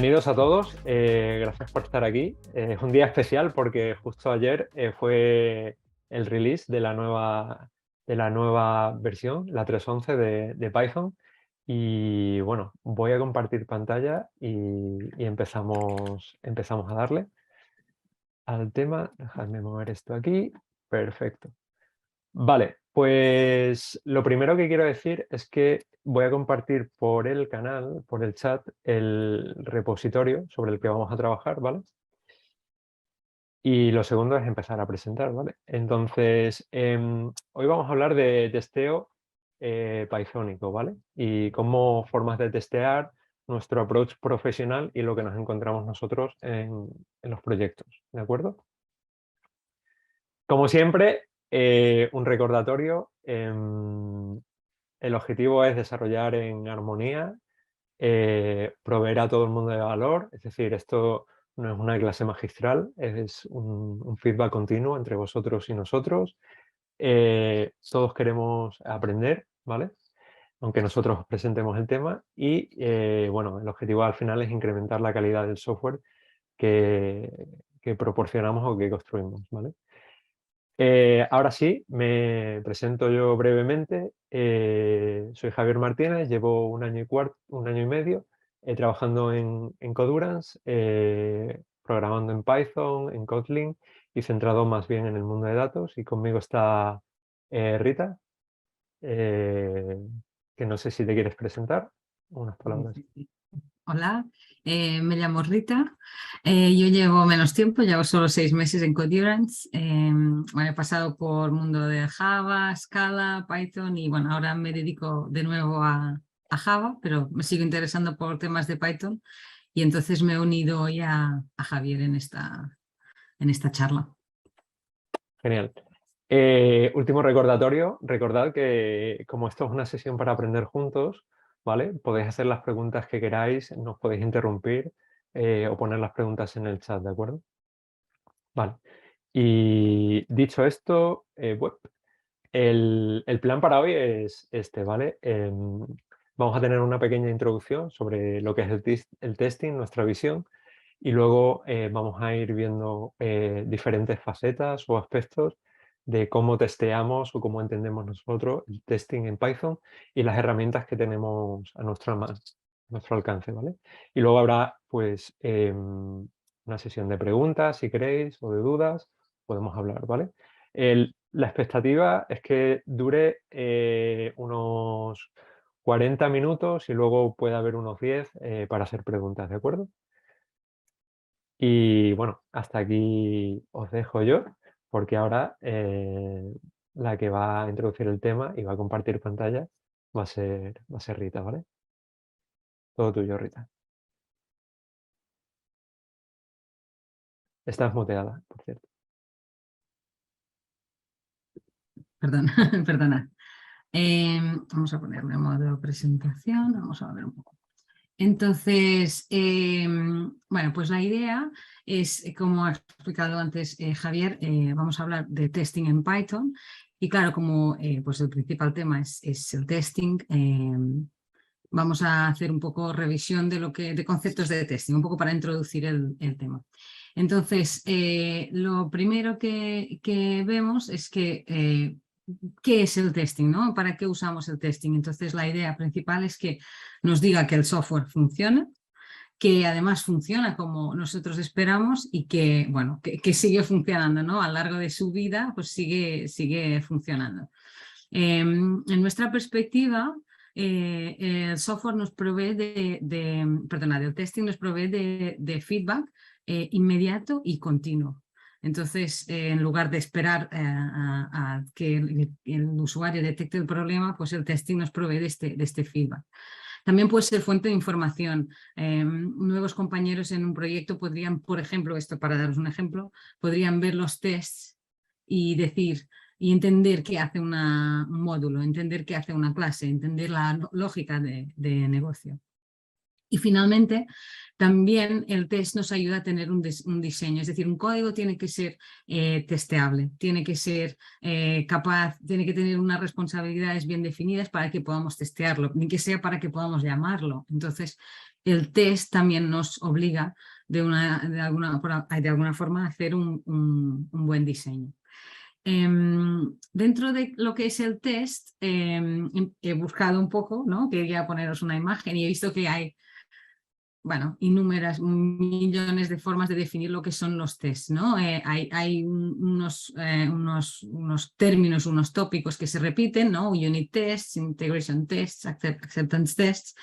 Bienvenidos a todos, gracias por estar aquí. Es un día especial porque justo ayer fue el release de la nueva versión, la 3.11 de Python. Y bueno, voy a compartir pantalla y empezamos a darle al tema. Dejadme mover esto aquí. Perfecto. Vale, pues lo primero que quiero decir es que voy a compartir por el canal, por el chat, el repositorio sobre el que vamos a trabajar, ¿vale? Y lo segundo es empezar a presentar, ¿vale? Entonces, hoy vamos a hablar de testeo pythónico, ¿vale? Y cómo formas de testear, nuestro approach profesional y lo que nos encontramos nosotros en los proyectos, ¿de acuerdo? Como siempre, un recordatorio. El objetivo es desarrollar en armonía, proveer a todo el mundo de valor, es decir, esto no es una clase magistral, es un feedback continuo entre vosotros y nosotros. Todos queremos aprender, ¿vale? Aunque nosotros os presentemos el tema y, bueno, el objetivo al final es incrementar la calidad del software que proporcionamos o que construimos, ¿vale? Ahora sí, me presento yo brevemente. Soy Javier Martínez, llevo un año y medio trabajando en Codurance, programando en Python, en Kotlin y centrado más bien en el mundo de datos. Y conmigo está Rita, eh, que no sé si te quieres presentar. Unas palabras. Hola, me llamo Rita. Yo llevo menos tiempo, llevo solo 6 meses en Codurance. He pasado por mundo de Java, Scala, Python y bueno, ahora me dedico de nuevo a Java, pero me sigo interesando por temas de Python y entonces me he unido hoy a Javier en esta charla. Genial. Último recordatorio, recordad que como esto es una sesión para aprender juntos, ¿vale? Podéis hacer las preguntas que queráis, nos podéis interrumpir o poner las preguntas en el chat, ¿de acuerdo? Vale. Y dicho esto, el plan para hoy es este, ¿vale? Vamos a tener una pequeña introducción sobre lo que es el testing, nuestra visión, y luego vamos a ir viendo diferentes facetas o aspectos de cómo testeamos o cómo entendemos nosotros el testing en Python y las herramientas que tenemos a nuestro alcance, ¿vale? Y luego habrá, pues, una sesión de preguntas, si queréis, o de dudas, podemos hablar, ¿vale? La expectativa es que dure unos 40 minutos y luego puede haber unos 10 para hacer preguntas, ¿de acuerdo? Y bueno, hasta aquí os dejo yo, porque ahora la que va a introducir el tema y va a compartir pantalla va a ser Rita, ¿vale? Todo tuyo, Rita. Estás muteada, por cierto. Perdón, perdona. Vamos a ponerle modo presentación, vamos a ver un poco. Entonces, bueno, pues la idea es, como ha explicado antes Javier, vamos a hablar de testing en Python y claro, como pues el principal tema es el testing, vamos a hacer un poco revisión de conceptos de testing, un poco para introducir el tema. Entonces, lo primero que vemos es que ¿qué es el testing, ¿no? ¿Para qué usamos el testing? Entonces la idea principal es que nos diga que el software funciona, que además funciona como nosotros esperamos y que, bueno, que sigue funcionando, ¿no? A lo largo de su vida, pues sigue funcionando. En nuestra perspectiva, el software nos provee el testing nos provee de feedback inmediato y continuo. Entonces, en lugar de esperar a que el usuario detecte el problema, pues el testing nos provee de este feedback. También puede ser fuente de información. Nuevos compañeros en un proyecto podrían, por ejemplo, esto para daros un ejemplo, podrían ver los tests y decir y entender qué hace un módulo, entender qué hace una clase, entender la lógica de negocio. Y finalmente, también el test nos ayuda a tener un diseño, es decir, un código tiene que ser testeable, tiene que ser capaz, tiene que tener unas responsabilidades bien definidas para que podamos testearlo, ni que sea para que podamos llamarlo. Entonces, el test también nos obliga de alguna forma a hacer un buen diseño. Dentro de lo que es el test, he buscado un poco, ¿no? Quería poneros una imagen y he visto que hay, bueno, millones de formas de definir lo que son los tests, ¿no? Hay unos términos, unos tópicos que se repiten, ¿no? Unit tests, integration tests, acceptance tests,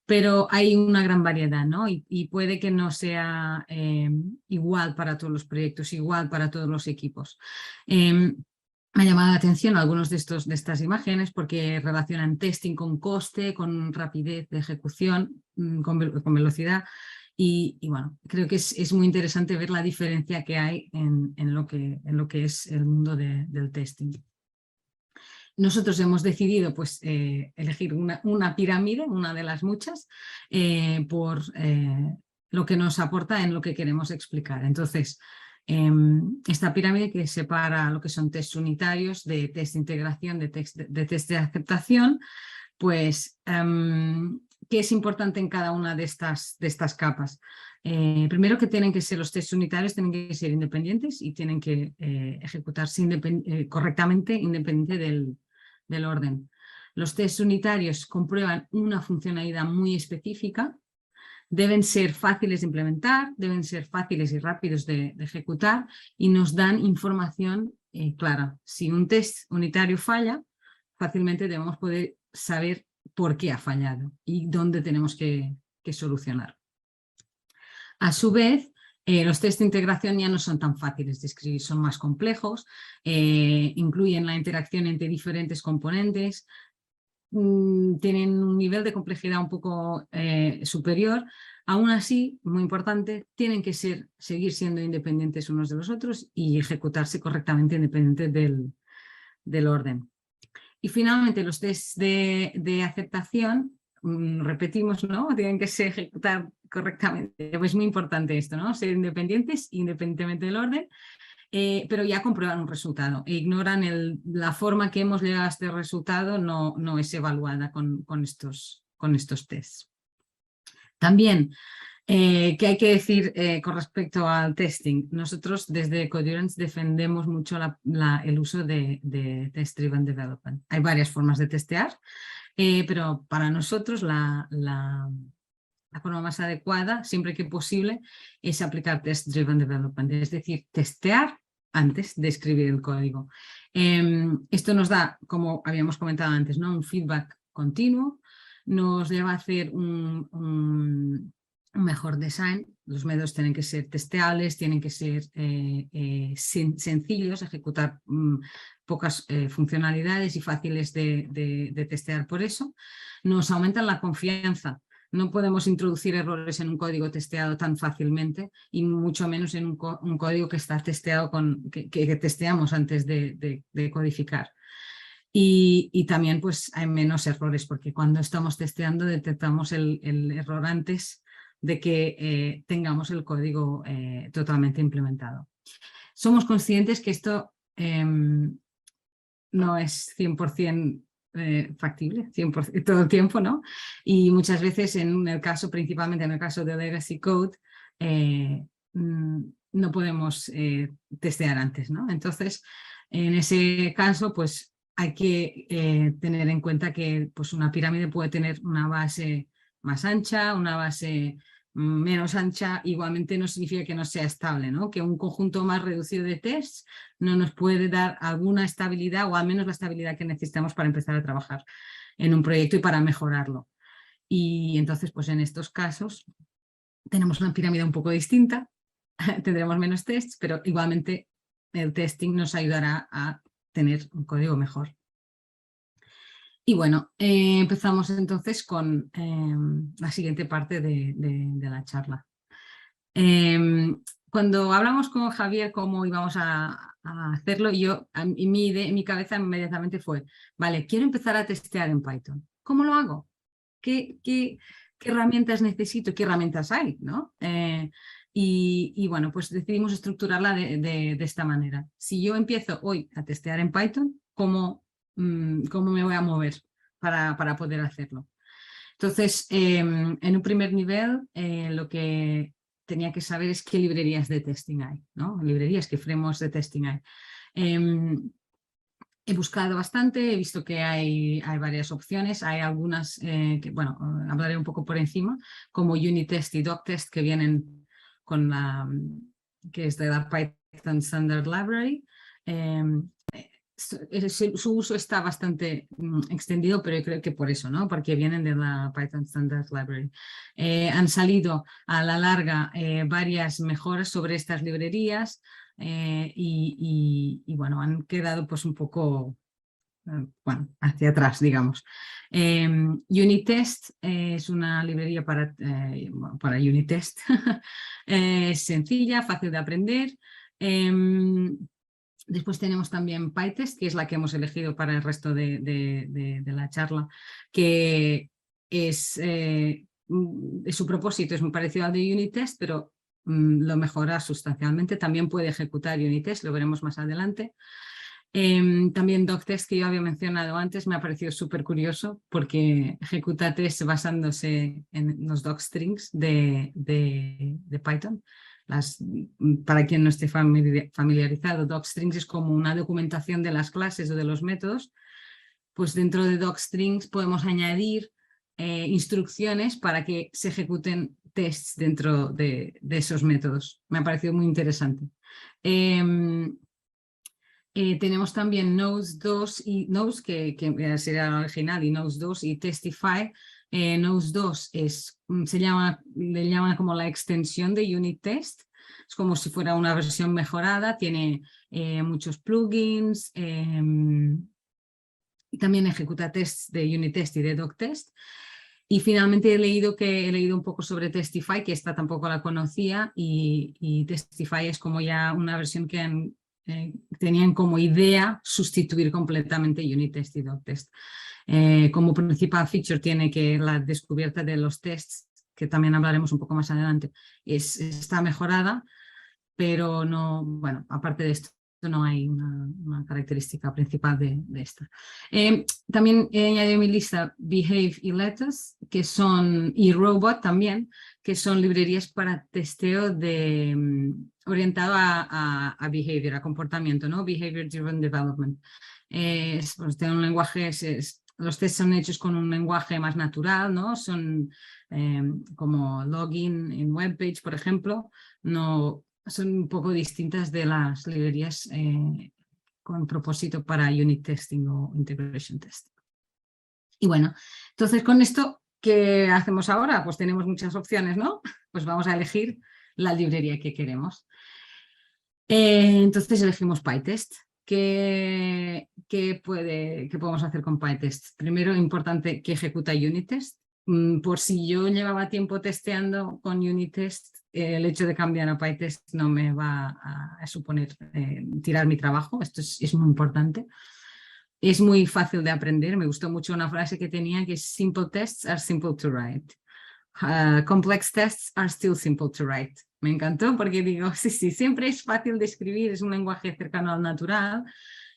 pero hay una gran variedad, ¿no? Y puede que no sea igual para todos los proyectos, igual para todos los equipos. Me ha llamado la atención algunos de estas imágenes porque relacionan testing con coste, con rapidez de ejecución, con velocidad y bueno, creo que es muy interesante ver la diferencia que hay en lo que es el mundo del testing. Nosotros hemos decidido pues, elegir una pirámide, una de las muchas, por lo que nos aporta en lo que queremos explicar. Entonces, esta pirámide que separa lo que son tests unitarios de test de integración, de test de aceptación, pues, ¿qué es importante en cada una de estas capas? Primero que tienen que ser los tests unitarios, tienen que ser independientes y tienen que ejecutarse correctamente independiente del orden. Los tests unitarios comprueban una funcionalidad muy específica, deben ser fáciles de implementar, deben ser fáciles y rápidos de ejecutar y nos dan información clara. Si un test unitario falla, fácilmente debemos poder saber por qué ha fallado y dónde tenemos que solucionar. A su vez, los test de integración ya no son tan fáciles de escribir, son más complejos, incluyen la interacción entre diferentes componentes, tienen un nivel de complejidad un poco superior. Aún así, muy importante, tienen que seguir siendo independientes unos de los otros y ejecutarse correctamente independiente del orden. Y finalmente, los tests de aceptación, repetimos, ¿no? Tienen que ser ejecutar correctamente. Es muy importante esto, ¿no? Ser independientes independientemente del orden, pero ya comprueban un resultado e ignoran la forma que hemos llegado a este resultado, no es evaluada con estos tests. También, ¿qué hay que decir con respecto al testing? Nosotros desde Codurance defendemos mucho el uso de Test-Driven Development. Hay varias formas de testear, pero para nosotros la forma más adecuada, siempre que posible, es aplicar Test-Driven Development, es decir, testear antes de escribir el código. Esto nos da, como habíamos comentado antes, ¿no? Un feedback continuo, nos lleva a hacer un mejor design. Los métodos tienen que ser testeables, tienen que ser sencillos, ejecutar pocas funcionalidades y fáciles de testear por eso. Nos aumentan la confianza. No podemos introducir errores en un código testeado tan fácilmente y mucho menos en un código que está testeado que testeamos antes de codificar. Y también pues hay menos errores porque cuando estamos testeando detectamos el error antes de que tengamos el código totalmente implementado. Somos conscientes que esto no es 100% factible 100% todo el tiempo, ¿no? Y muchas veces principalmente en el caso de Legacy Code, no podemos testear antes, ¿no? Entonces, en ese caso, pues hay que tener en cuenta que pues, una pirámide puede tener una base más ancha, una base menos ancha, igualmente no significa que no sea estable, ¿no? Que un conjunto más reducido de tests no nos puede dar alguna estabilidad o al menos la estabilidad que necesitamos para empezar a trabajar en un proyecto y para mejorarlo. Y entonces, pues en estos casos tenemos una pirámide un poco distinta, tendremos menos tests, pero igualmente el testing nos ayudará a tener un código mejor. Y bueno, empezamos entonces con la siguiente parte de la charla. Cuando hablamos con Javier cómo íbamos a hacerlo, mi cabeza inmediatamente fue, vale, quiero empezar a testear en Python. ¿Cómo lo hago? ¿Qué herramientas necesito? ¿Qué herramientas hay? ¿No? Y bueno, pues decidimos estructurarla de esta manera. Si yo empiezo hoy a testear en Python, ¿cómo me voy a mover para poder hacerlo? Entonces, en un primer nivel, lo que tenía que saber es qué librerías de testing hay, ¿no? Librerías, qué frameworks de testing hay. He buscado bastante, he visto que hay varias opciones, hay algunas que, bueno, hablaré un poco por encima, como Unitest y Doctest, que vienen con que es de la Python Standard Library. Su uso está bastante extendido, pero yo creo que por eso, ¿no? Porque vienen de la Python Standard Library. Han salido a la larga varias mejoras sobre estas librerías. Y bueno, han quedado pues un poco bueno, hacia atrás, digamos. Unitest es una librería para Unitest. Es sencilla, fácil de aprender. Después tenemos también PyTest, que es la que hemos elegido para el resto de la charla, que es su propósito es muy parecido al de Unitest, pero lo mejora sustancialmente. También puede ejecutar Unitest, lo veremos más adelante. También Doctest, que yo había mencionado antes, me ha parecido súper curioso porque ejecuta test basándose en los docstrings de Python. Para quien no esté familiarizado, docstrings es como una documentación de las clases o de los métodos. Pues dentro de docstrings podemos añadir instrucciones para que se ejecuten tests dentro de esos métodos. Me ha parecido muy interesante. Tenemos también Nose2 y Nose, que sería la original, y Nose2 y Testify. Nose2 le llaman como la extensión de Unit Test. Es como si fuera una versión mejorada, tiene muchos plugins, y también ejecuta tests de Unit Test y de Doc Test. Y finalmente he leído un poco sobre Testify, que esta tampoco la conocía, y Testify es como ya una versión que tenían como idea sustituir completamente Unit Test y Doc Test. Como principal feature tiene que la descubierta de los tests, que también hablaremos un poco más adelante, está mejorada, pero no, bueno, aparte de esto no hay una característica principal de esta. También he añadido a mi lista Behave y Lettuce, y Robot también, que son librerías para testeo orientado a behavior, a comportamiento, ¿no? Behavior Driven Development. Pues tiene un lenguaje, los tests son hechos con un lenguaje más natural, ¿no? Son como login en webpage, por ejemplo, no son un poco distintas de las librerías con propósito para unit testing o integration testing. Y bueno, entonces con esto, ¿qué hacemos ahora? Pues tenemos muchas opciones, ¿no? Pues vamos a elegir la librería que queremos. Entonces elegimos PyTest. ¿Qué podemos hacer con PyTest? Primero, importante que ejecuta unit test. Por si yo llevaba tiempo testeando con unit test, el hecho de cambiar a PyTest no me va a suponer tirar mi trabajo. Esto es muy importante. Es muy fácil de aprender. Me gustó mucho una frase que tenía que es simple tests are simple to write. Complex tests are still simple to write. Me encantó porque digo, sí, siempre es fácil de escribir, es un lenguaje cercano al natural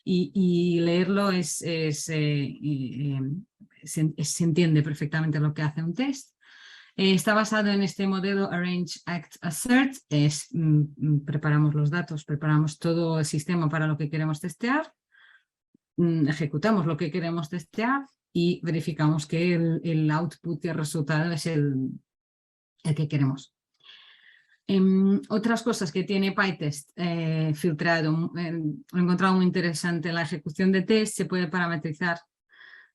y leerlo se entiende perfectamente lo que hace un test. Está basado en este modelo Arrange, Act, Assert. Preparamos los datos, preparamos todo el sistema para lo que queremos testear, ejecutamos lo que queremos testear y verificamos que el output y el resultado es el que queremos. Otras cosas que tiene PyTest filtrado, lo he encontrado muy interesante. La ejecución de test se puede parametrizar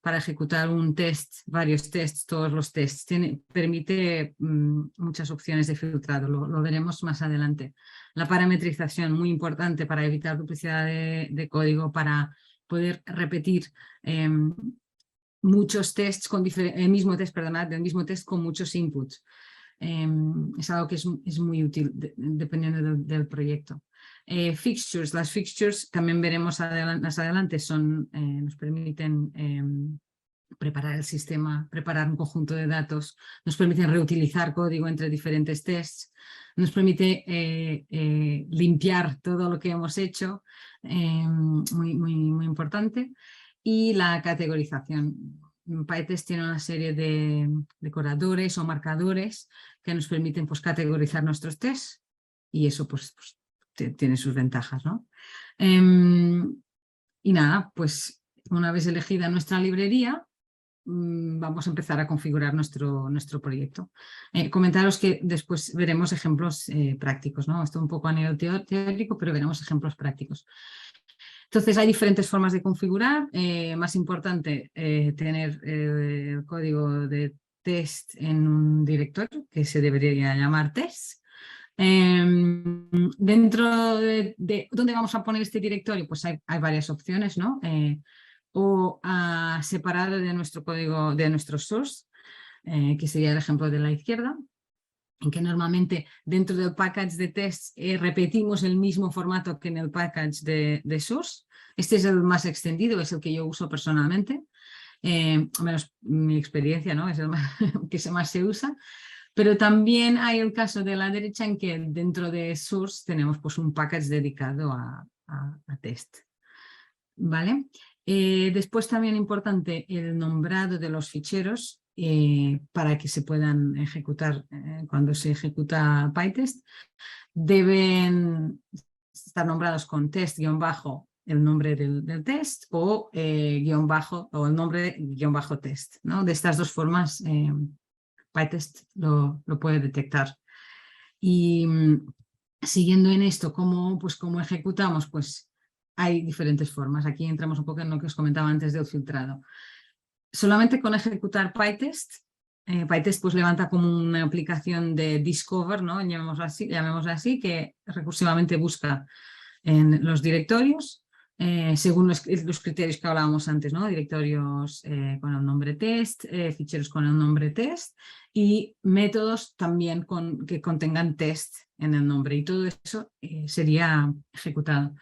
para ejecutar un test, varios tests, todos los tests. Permite muchas opciones de filtrado, lo veremos más adelante. La parametrización, muy importante para evitar duplicidad de código, para poder repetir muchos tests con el mismo test con muchos inputs. Es algo que es muy útil dependiendo del proyecto. Fixtures, las fixtures también veremos más adelante, nos permiten preparar el sistema, preparar un conjunto de datos, nos permiten reutilizar código entre diferentes tests, nos permite limpiar todo lo que hemos hecho, muy importante. Y la categorización, PyTest tiene una serie de decoradores o marcadores que nos permiten pues, categorizar nuestros tests y eso pues tiene sus ventajas, ¿no? Y nada, pues una vez elegida nuestra librería, vamos a empezar a configurar nuestro proyecto. Comentaros que después veremos ejemplos prácticos, ¿no? Esto un poco a nivel teórico, pero veremos ejemplos prácticos. Entonces hay diferentes formas de configurar. Más importante, tener el código de test en un directorio que se debería llamar test. Dentro de dónde vamos a poner este directorio, pues hay varias opciones, ¿no? O separado de nuestro código, de nuestro source, que sería el ejemplo de la izquierda, en que normalmente dentro del package de test repetimos el mismo formato que en el package de source. Este es el más extendido, es el que yo uso personalmente, menos mi experiencia, ¿no? Es el que más se usa. Pero también hay el caso de la derecha en que dentro de source tenemos pues, un package dedicado a test. ¿Vale? Después también importante el nombrado de los ficheros para que se puedan ejecutar cuando se ejecuta PyTest. Deben estar nombrados con test-bajo el nombre del test o guión bajo o el nombre guión bajo test, ¿no? De estas dos formas PyTest lo puede detectar. Y siguiendo en esto, ¿cómo ejecutamos? Pues hay diferentes formas. Aquí entramos un poco en lo que os comentaba antes del filtrado. Solamente con ejecutar PyTest, PyTest pues levanta como una aplicación de Discover, ¿no? Llamémosla así, que recursivamente busca en los directorios, según los criterios que hablábamos antes, ¿no? Directorios con el nombre test, ficheros con el nombre test y métodos también que contengan test en el nombre, y todo eso sería ejecutado.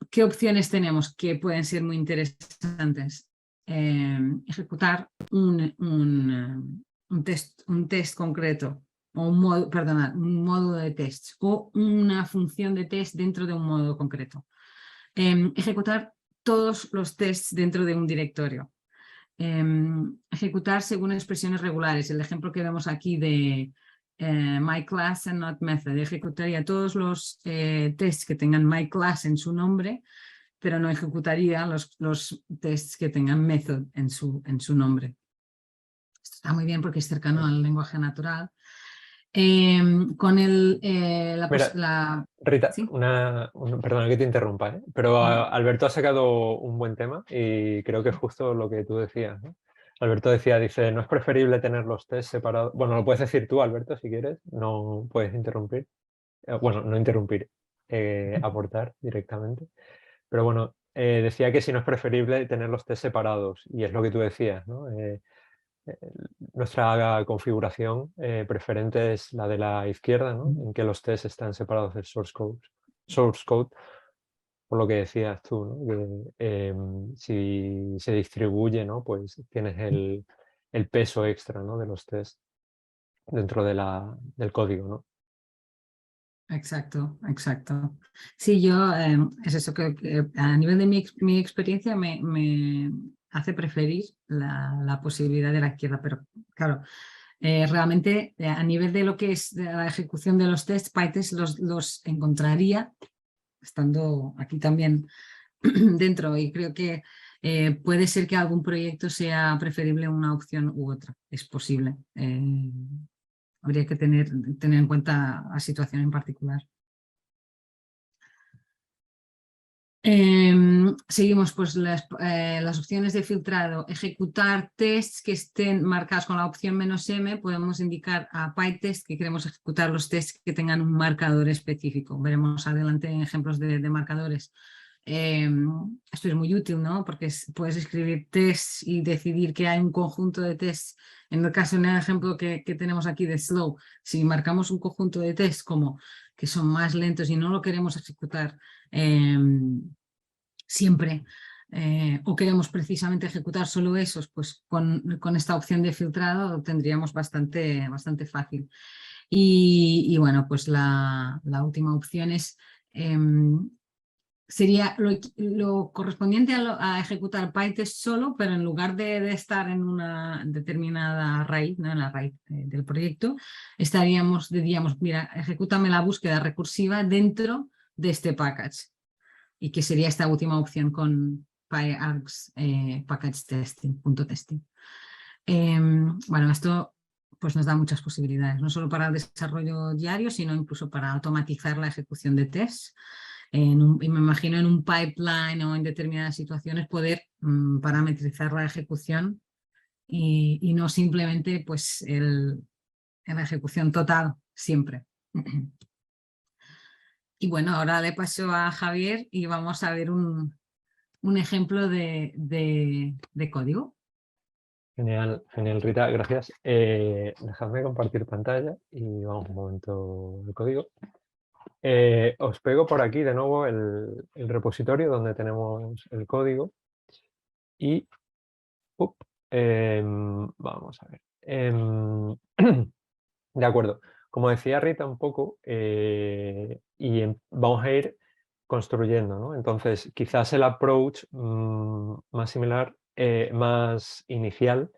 ¿Qué opciones tenemos que pueden ser muy interesantes? Ejecutar un test concreto o un módulo de test o una función de test dentro de un módulo concreto. Ejecutar todos los tests dentro de un directorio. Ejecutar según expresiones regulares. El ejemplo que vemos aquí de my class and not method. Ejecutaría todos los tests que tengan my class en su nombre, pero no ejecutaría los tests que tengan method en su nombre. Esto está muy bien porque es cercano al lenguaje natural. Con Rita, ¿sí? perdona que te interrumpa, pero ¿No? Alberto ha sacado un buen tema y creo que es justo lo que tú decías, ¿no? Alberto dice, ¿no es preferible tener los test separados? Bueno, lo puedes decir tú, Alberto, si quieres, no puedes interrumpir. Bueno, no interrumpir, aportar directamente. Pero bueno, decía que si no es preferible tener los test separados, y es lo que tú decías, ¿no? Nuestra configuración preferente es la de la izquierda, ¿no? En que los tests están separados del source code, por lo que decías tú, ¿no? Que, si se distribuye, ¿no? Pues tienes el peso extra, ¿no? De los tests dentro del código, ¿no? Exacto, exacto. Sí, yo es eso que a nivel de mi experiencia me hace preferir la posibilidad de la izquierda, pero claro, realmente a nivel de lo que es de la ejecución de los tests, PyTest los encontraría estando aquí también dentro, y creo que puede ser que algún proyecto sea preferible una opción u otra, es posible. Habría que tener en cuenta la situación en particular. Seguimos pues las opciones de filtrado. Ejecutar tests que estén marcados con la opción "-m". Podemos indicar a PyTest que queremos ejecutar los tests que tengan un marcador específico. Veremos adelante ejemplos de marcadores. Esto es muy útil, ¿no? Porque puedes escribir tests y decidir que hay un conjunto de tests. En el ejemplo que tenemos aquí de slow, si marcamos un conjunto de tests como que son más lentos y no lo queremos ejecutar siempre, o queremos precisamente ejecutar solo esos, pues con esta opción de filtrado lo tendríamos bastante fácil. Y bueno, pues la última opción es sería lo correspondiente a ejecutar PyTest solo, pero en lugar de estar en una determinada raíz, ¿no? En la raíz del proyecto, diríamos, mira, ejecútame la búsqueda recursiva dentro de este package, y que sería esta última opción con PyArgs package testing, punto testing. Bueno, esto pues nos da muchas posibilidades, no solo para el desarrollo diario, sino incluso para automatizar la ejecución de tests. Y me imagino en un pipeline o en determinadas situaciones poder parametrizar la ejecución y no simplemente pues la ejecución total siempre. Y bueno, ahora le paso a Javier y vamos a ver un ejemplo de código. Genial, genial, Rita, gracias. Dejadme compartir pantalla y vamos un momento el código. Os pego por aquí de nuevo el repositorio donde tenemos el código y vamos a ver. De acuerdo, como decía Rita un poco, vamos a ir construyendo, ¿no? Entonces, quizás el approach más similar, más inicial,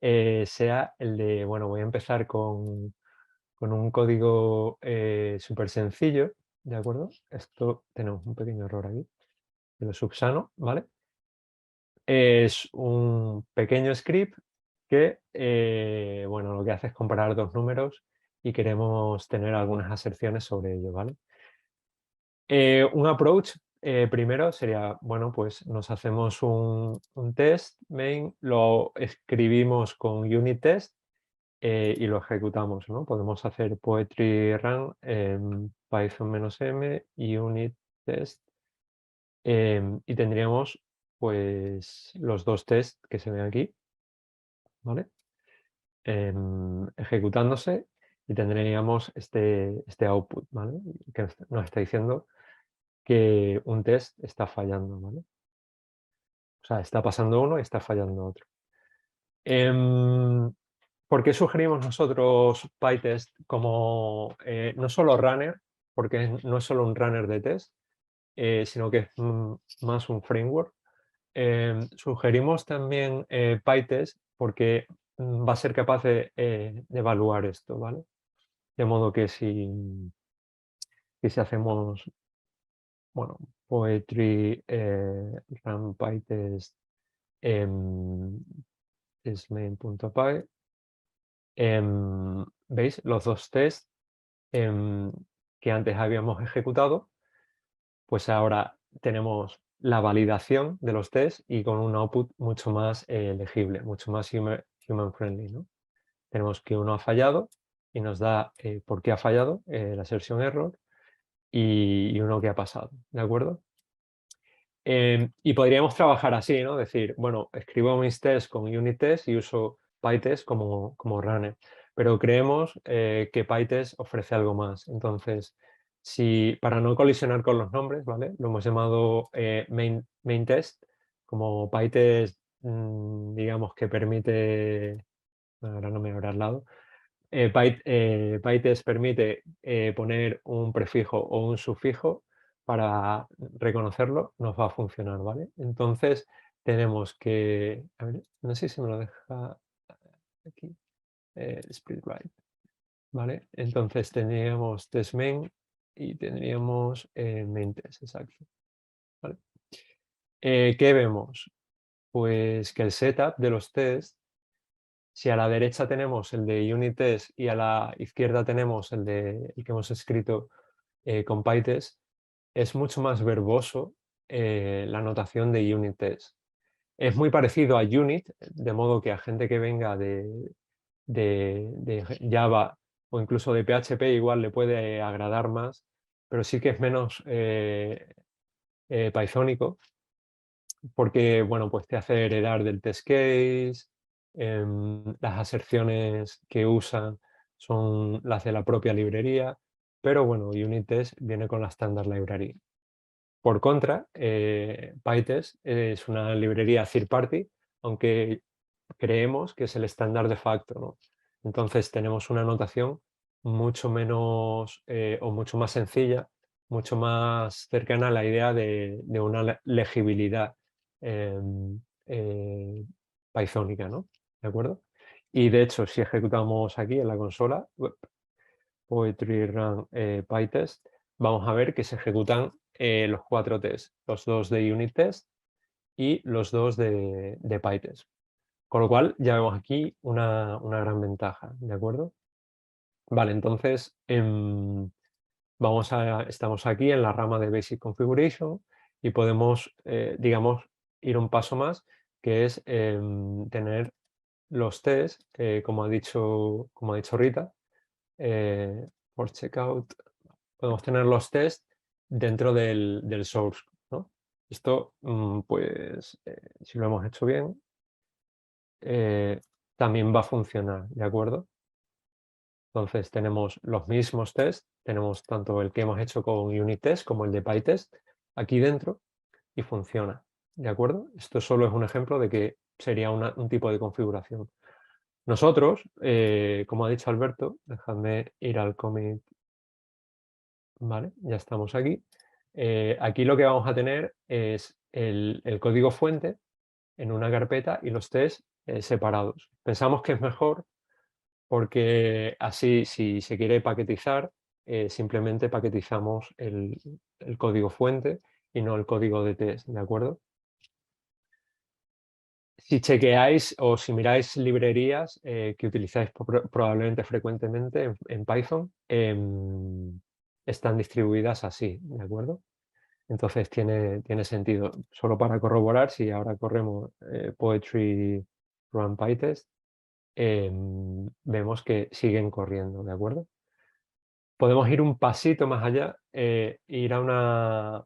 sea el de, bueno, voy a empezar con un código súper sencillo, ¿de acuerdo? Esto tenemos un pequeño error aquí, que lo subsano, ¿vale? Es un pequeño script que, bueno, lo que hace es comparar dos números y queremos tener algunas aserciones sobre ello, ¿vale? Un approach primero sería, bueno, pues nos hacemos un test main, lo escribimos con unit test y lo ejecutamos, ¿no? Podemos hacer poetry run en python-m y unit test y tendríamos pues los dos tests que se ven aquí, ¿vale? Ejecutándose y tendríamos este output, ¿vale? Que nos está diciendo que un test está fallando, ¿vale? O sea, está pasando uno y está fallando otro. ¿Por qué sugerimos nosotros PyTest como no solo runner, porque no es solo un runner de test, sino que es más un framework? Sugerimos también PyTest porque va a ser capaz de evaluar esto, ¿vale? De modo que si hacemos, bueno, poetry run PyTest testmain.py, ¿veis? Los dos tests que antes habíamos ejecutado, pues ahora tenemos la validación de los tests y con un output mucho más legible, mucho más human friendly, ¿no? Tenemos que uno ha fallado y nos da por qué ha fallado, la assertion error, y uno que ha pasado, ¿de acuerdo? Y podríamos trabajar así, ¿no? Decir, bueno, escribo mis tests con unit test y uso PyTest como runner, pero creemos que PyTest ofrece algo más. Entonces, para no colisionar con los nombres, ¿vale? Lo hemos llamado main test, como PyTest, digamos que permite, ahora no me habrá al lado, PyTest permite poner un prefijo o un sufijo para reconocerlo, nos va a funcionar, ¿vale? Entonces tenemos que, a ver, no sé si me lo deja aquí, split right, ¿vale? Entonces tendríamos test main y tendríamos main test, exacto, ¿vale? ¿Qué vemos? Pues que el setup de los tests, si a la derecha tenemos el de unit test y a la izquierda tenemos el que hemos escrito con PyTest, es mucho más verboso la notación de unit test. Es muy parecido a unit, de modo que a gente que venga de Java o incluso de PHP igual le puede agradar más, pero sí que es menos pythónico, porque bueno, pues te hace heredar del test case, las aserciones que usan son las de la propia librería, pero bueno, unit test viene con la standard library. Por contra, PyTest es una librería third party, aunque creemos que es el estándar de facto, ¿no? Entonces tenemos una notación mucho menos o mucho más sencilla, mucho más cercana a la idea de una legibilidad pythónica, ¿no? ¿De acuerdo? Y de hecho, si ejecutamos aquí en la consola, poetry run pytest, vamos a ver que se ejecutan los 4 tests, los 2 de unit test y los 2 de pytest. Con lo cual ya vemos aquí una gran ventaja, ¿de acuerdo? Vale, entonces estamos aquí en la rama de Basic Configuration y podemos, digamos, ir un paso más, que es tener los tests, como ha dicho Rita, por checkout, podemos tener los tests dentro del source, ¿no? Esto, pues, si lo hemos hecho bien, también va a funcionar, ¿de acuerdo? Entonces tenemos los mismos tests, tenemos tanto el que hemos hecho con unit test como el de PyTest aquí dentro y funciona, ¿de acuerdo? Esto solo es un ejemplo de que sería un tipo de configuración. Nosotros, como ha dicho Alberto, dejadme ir al commit, vale, ya estamos aquí. Aquí lo que vamos a tener es el código fuente en una carpeta y los tests separados. Pensamos que es mejor porque así, si se quiere paquetizar, simplemente paquetizamos el código fuente y no el código de test, ¿de acuerdo? Si chequeáis o si miráis librerías que utilizáis probablemente frecuentemente en Python, están distribuidas así, ¿de acuerdo? Entonces tiene sentido. Solo para corroborar, si ahora corremos Poetry Run PyTest, vemos que siguen corriendo, ¿de acuerdo? Podemos ir un pasito más allá, ir a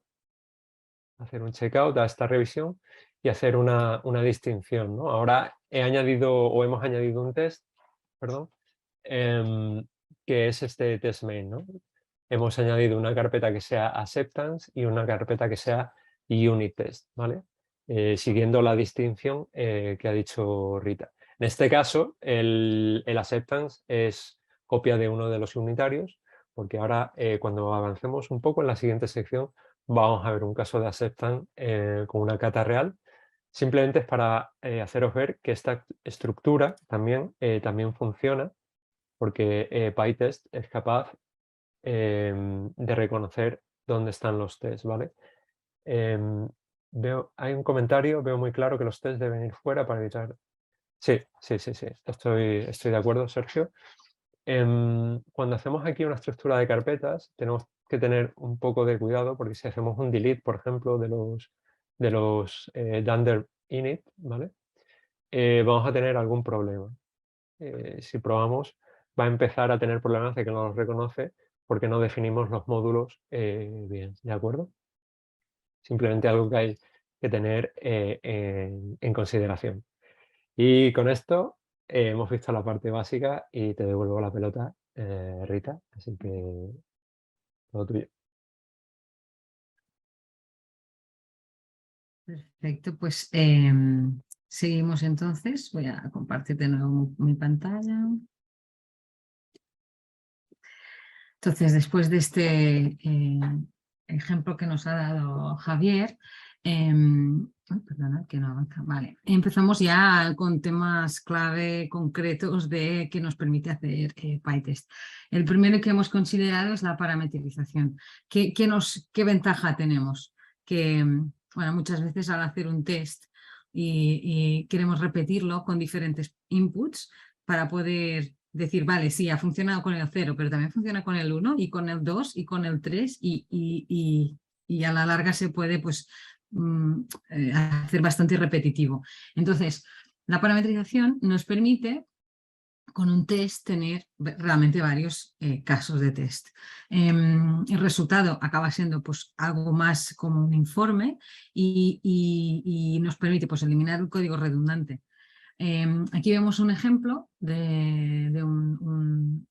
hacer un checkout a esta revisión y hacer una distinción, ¿no? Ahora hemos añadido un test, perdón, que es este test main, ¿no? Hemos añadido una carpeta que sea acceptance y una carpeta que sea unit test, ¿vale? Siguiendo la distinción que ha dicho Rita. En este caso, el acceptance es copia de uno de los unitarios, porque ahora cuando avancemos un poco en la siguiente sección vamos a ver un caso de acceptance con una cata real. Simplemente es para haceros ver que esta estructura también funciona, porque PyTest es capaz de reconocer dónde están los tests, ¿vale? Hay un comentario, veo muy claro que los tests deben ir fuera para evitar... Sí, estoy de acuerdo, Sergio. Cuando hacemos aquí una estructura de carpetas, tenemos que tener un poco de cuidado, porque si hacemos un delete, por ejemplo, de los dunder init, ¿vale? Vamos a tener algún problema. Si probamos, va a empezar a tener problemas de que no los reconoce porque no definimos los módulos bien, ¿de acuerdo? Simplemente algo que hay que tener en consideración. Y con esto hemos visto la parte básica y te devuelvo la pelota, Rita, así que todo tuyo. Perfecto, pues seguimos entonces. Voy a compartir de nuevo mi pantalla. Entonces, después de este ejemplo que nos ha dado Javier, perdona, que no avanza. Vale, empezamos ya con temas clave concretos de que nos permite hacer PyTest. El primero que hemos considerado es la parametrización. ¿Qué ventaja tenemos? Que bueno, muchas veces al hacer un test y queremos repetirlo con diferentes inputs para poder decir, vale, sí, ha funcionado con el 0, pero también funciona con el 1 y con el 2 y con el 3 y a la larga se puede pues, hacer bastante repetitivo. Entonces, la parametrización nos permite con un test tener realmente varios casos de test. El resultado acaba siendo pues, algo más como un informe y nos permite pues, eliminar el código redundante. Aquí vemos un ejemplo de un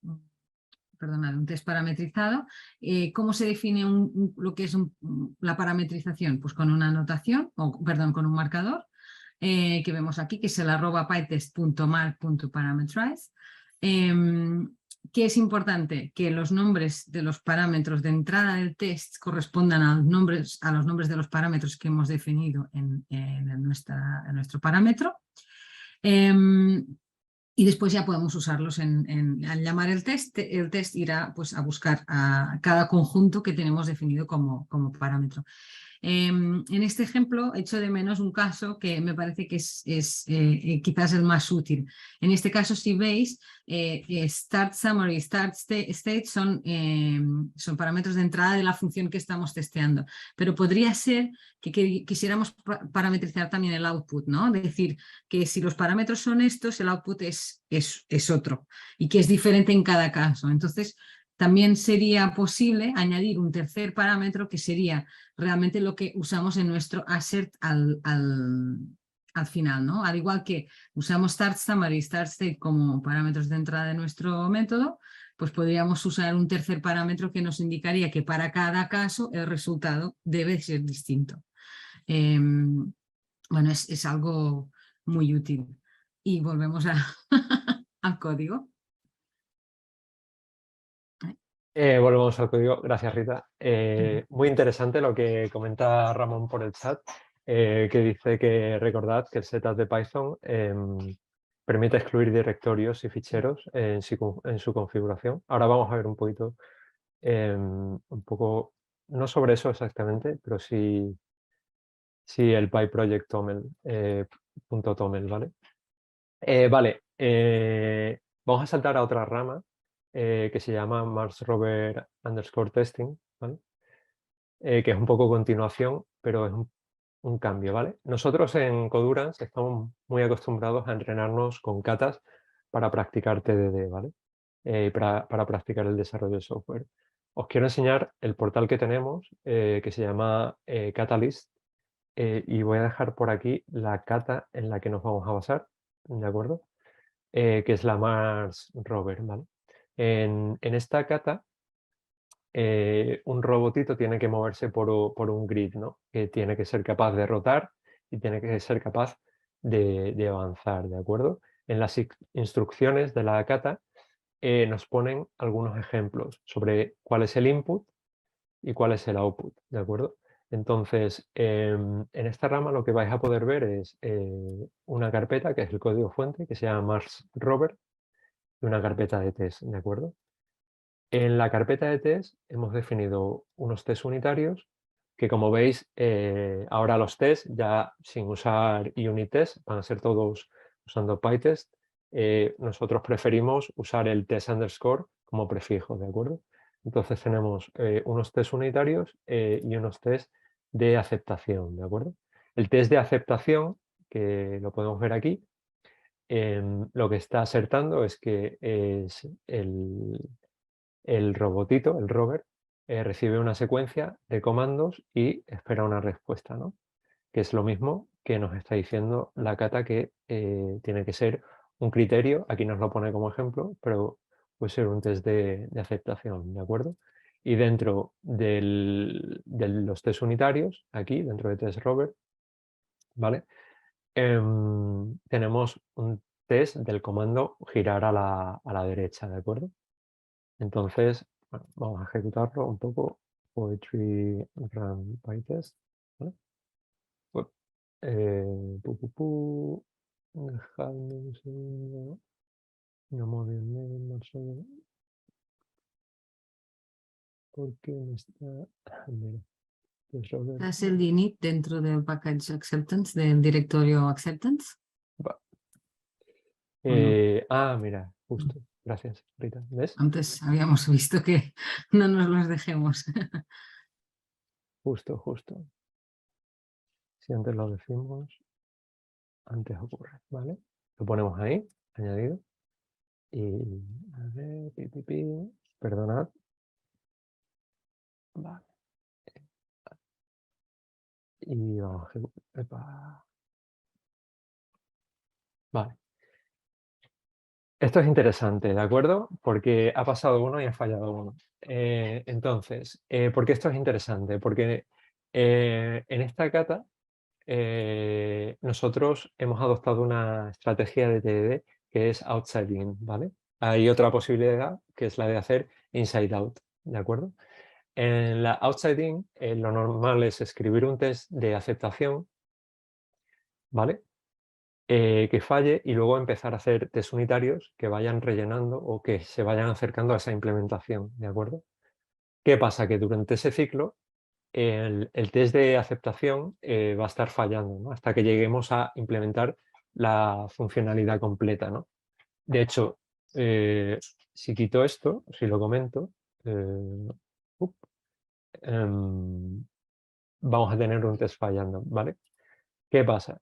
test parametrizado. ¿Cómo se define lo que es la parametrización? Pues con una anotación, con un marcador que vemos aquí, que es el @pytest.mark.parameterize. ¿qué es importante? Que los nombres de los parámetros de entrada del test correspondan a los nombres de los parámetros que hemos definido en nuestro parámetro. Y después ya podemos usarlos al llamar el test irá pues, a buscar a cada conjunto que tenemos definido como parámetro. En este ejemplo echo de menos un caso que me parece que es quizás el más útil. En este caso, si veis, start summary, start state son parámetros de entrada de la función que estamos testeando, pero podría ser que quisiéramos parametrizar también el output, ¿no? Es decir, que si los parámetros son estos, el output es otro y que es diferente en cada caso. Entonces, también sería posible añadir un tercer parámetro que sería realmente lo que usamos en nuestro assert al final, ¿no? Al igual que usamos start summary, start state como parámetros de entrada de nuestro método, pues podríamos usar un tercer parámetro que nos indicaría que para cada caso el resultado debe ser distinto. Bueno, es algo muy útil. Y volvemos al código. Volvemos al código. Gracias, Rita. Muy interesante lo que comenta Ramón por el chat, que dice que recordad que el setup de Python permite excluir directorios y ficheros en su configuración. Ahora vamos a ver un poquito, un poco, no sobre eso exactamente, pero sí el PyProject .toml, ¿vale? Vale, vamos a saltar a otra rama que se llama Mars Rover _testing, ¿vale? Que es un poco continuación, pero es un cambio, ¿vale? Nosotros en Codurance estamos muy acostumbrados a entrenarnos con katas para practicar TDD, ¿vale? Para practicar el desarrollo de software. Os quiero enseñar el portal que tenemos, que se llama Catalyst, y voy a dejar por aquí la kata en la que nos vamos a basar, ¿de acuerdo? Que es la Mars Rover, ¿vale? En esta kata, un robotito tiene que moverse por un grid, ¿no? Que tiene que ser capaz de rotar y tiene que ser capaz de avanzar, ¿de acuerdo? En las instrucciones de la kata nos ponen algunos ejemplos sobre cuál es el input y cuál es el output, ¿de acuerdo? Entonces, en esta rama lo que vais a poder ver es una carpeta que es el código fuente, que se llama Mars Rover, y una carpeta de test, ¿de acuerdo? En la carpeta de test hemos definido unos test unitarios que, como veis, ahora los test ya sin usar unit test van a ser todos usando PyTest. Nosotros preferimos usar el test underscore como prefijo, ¿de acuerdo? Entonces tenemos unos test unitarios y unos test de aceptación, ¿de acuerdo? El test de aceptación, que lo podemos ver aquí, lo que está acertando es que es el robotito, el rover, recibe una secuencia de comandos y espera una respuesta, ¿no? Que es lo mismo que nos está diciendo la kata, que tiene que ser un criterio, aquí nos lo pone como ejemplo, pero puede ser un test de aceptación, ¿de acuerdo? Y dentro de los test unitarios, aquí, dentro de test rover, ¿vale? Tenemos un test del comando girar a la derecha, ¿de acuerdo? Entonces, bueno, vamos a ejecutarlo un poco. Poetry run PyTest, ¿vale? Pues, dejadme un segundo. No moverme más sobre. ¿Por qué me está? Mira, pues Es el init dentro del package acceptance, del directorio acceptance. va. ¿O no? Mira, justo. Gracias, Rita. ¿Ves? Antes habíamos visto que no nos los dejemos. Justo. Si antes lo decimos, antes ocurre, ¿vale? Lo ponemos ahí, añadido. Y a ver, perdonad. Vale. Y vamos a ejecutar. Vale. Esto es interesante, ¿de acuerdo? Porque ha pasado uno y ha fallado uno. Entonces, ¿por qué esto es interesante? Porque en esta kata nosotros hemos adoptado una estrategia de TDD que es outside in, ¿vale? hay otra posibilidad que es la de hacer inside out, ¿de acuerdo? En la outside in, lo normal es escribir un test de aceptación, ¿vale? Que falle y luego empezar a hacer test unitarios que vayan rellenando o que se vayan acercando a esa implementación, ¿de acuerdo? ¿Qué pasa? Que durante ese ciclo el test de aceptación va a estar fallando, ¿no? Hasta que lleguemos a implementar la funcionalidad completa, ¿no? De hecho, si quito esto, si lo comento, eh, up, em, vamos a tener un test fallando, ¿vale? ¿Qué pasa?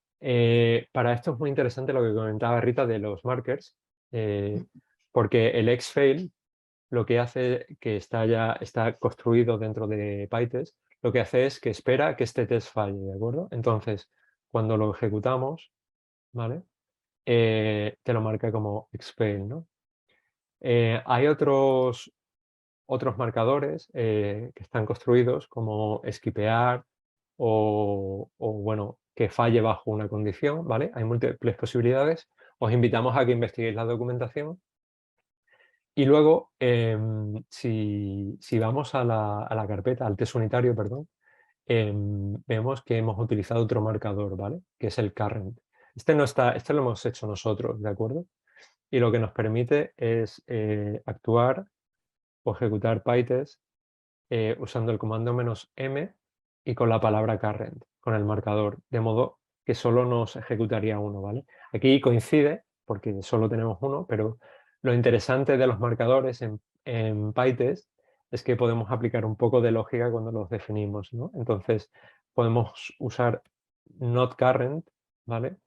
Para esto es muy interesante lo que comentaba Rita de los markers, porque el xfail lo que hace, que está construido dentro de PyTest, lo que hace es que espera que este test falle, ¿de acuerdo? Entonces, cuando lo ejecutamos, ¿vale? Te lo marca como xfail, ¿no? Hay otros marcadores que están construidos como esquipear bueno, que falle bajo una condición, ¿vale? Hay múltiples posibilidades. Os invitamos a que investiguéis la documentación. Y luego, si vamos a la carpeta, al test unitario, perdón, vemos que hemos utilizado otro marcador, ¿vale? Que es el current. Este no está, este lo hemos hecho nosotros, ¿de acuerdo? Y lo que nos permite es actuar o ejecutar PyTest usando el comando "-m" y con la palabra current, con el marcador, de modo que solo nos ejecutaría uno, ¿vale? Aquí coincide, porque solo tenemos uno, pero lo interesante de los marcadores en PyTest es que podemos aplicar un poco de lógica cuando los definimos, ¿no? Entonces, podemos usar not current, ¿vale?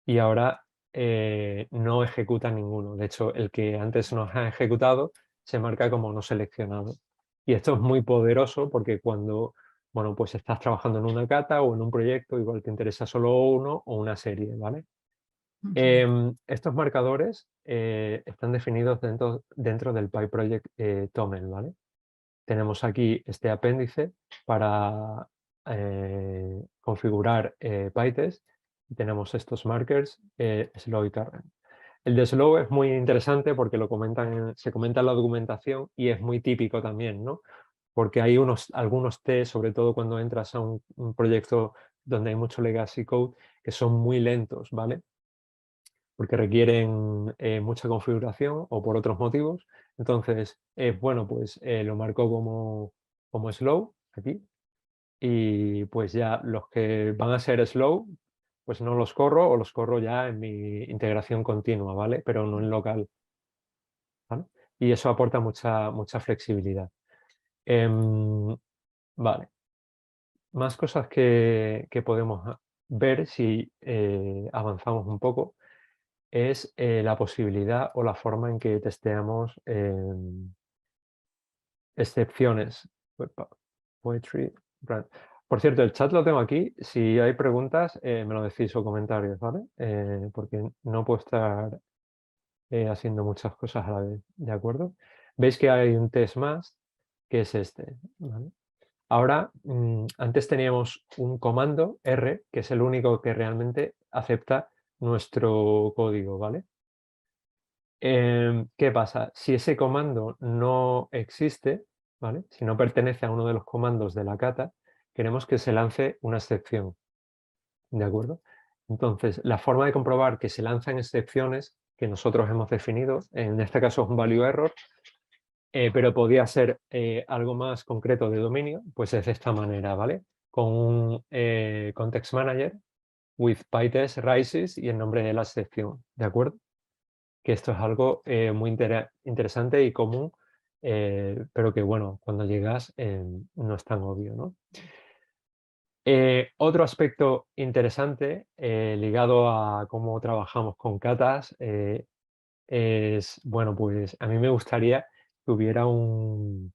Y ahora no ejecuta ninguno. De hecho, el que antes nos ha ejecutado se marca como no seleccionado. Y esto es muy poderoso porque cuando, bueno, pues estás trabajando en una cata o en un proyecto, igual te interesa solo uno o una serie, ¿vale? Estos marcadores están definidos dentro del PyProject Toml, ¿vale? Tenemos aquí este apéndice para configurar PyTest y tenemos estos markers slow y current. El de slow es muy interesante porque se comenta en la documentación y es muy típico también, ¿no? Porque hay algunos test, sobre todo cuando entras a un proyecto donde hay mucho legacy code, que son muy lentos, ¿vale? Porque requieren mucha configuración o por otros motivos. Entonces, bueno, pues lo marco como slow aquí y pues ya los que van a ser slow, pues no los corro o los corro ya en mi integración continua, ¿vale? Pero no en local, ¿vale? Y eso aporta mucha flexibilidad. Vale, más cosas que podemos ver si avanzamos un poco es la posibilidad o la forma en que testeamos excepciones. Poetry, brand. Por cierto, el chat lo tengo aquí. Si hay preguntas, me lo decís o comentarios, ¿vale? Porque no puedo estar haciendo muchas cosas a la vez, ¿de acuerdo? Veis que hay un test más, que es este, ¿vale? Ahora, antes teníamos un comando R, que es el único que realmente acepta nuestro código, ¿vale? ¿Qué pasa? Si ese comando no existe, ¿vale? Si no pertenece a uno de los comandos de la cata, queremos que se lance una excepción, ¿de acuerdo? Entonces, la forma de comprobar que se lanzan excepciones que nosotros hemos definido, en este caso es un value error, pero podría ser algo más concreto de dominio, pues es de esta manera, ¿vale? Con un context manager with PyTest rises y el nombre de la excepción, ¿de acuerdo? Que esto es algo muy interesante y común, pero que bueno, cuando llegas no es tan obvio, ¿no? Otro aspecto interesante ligado a cómo trabajamos con catas es, bueno, pues a mí me gustaría que hubiera un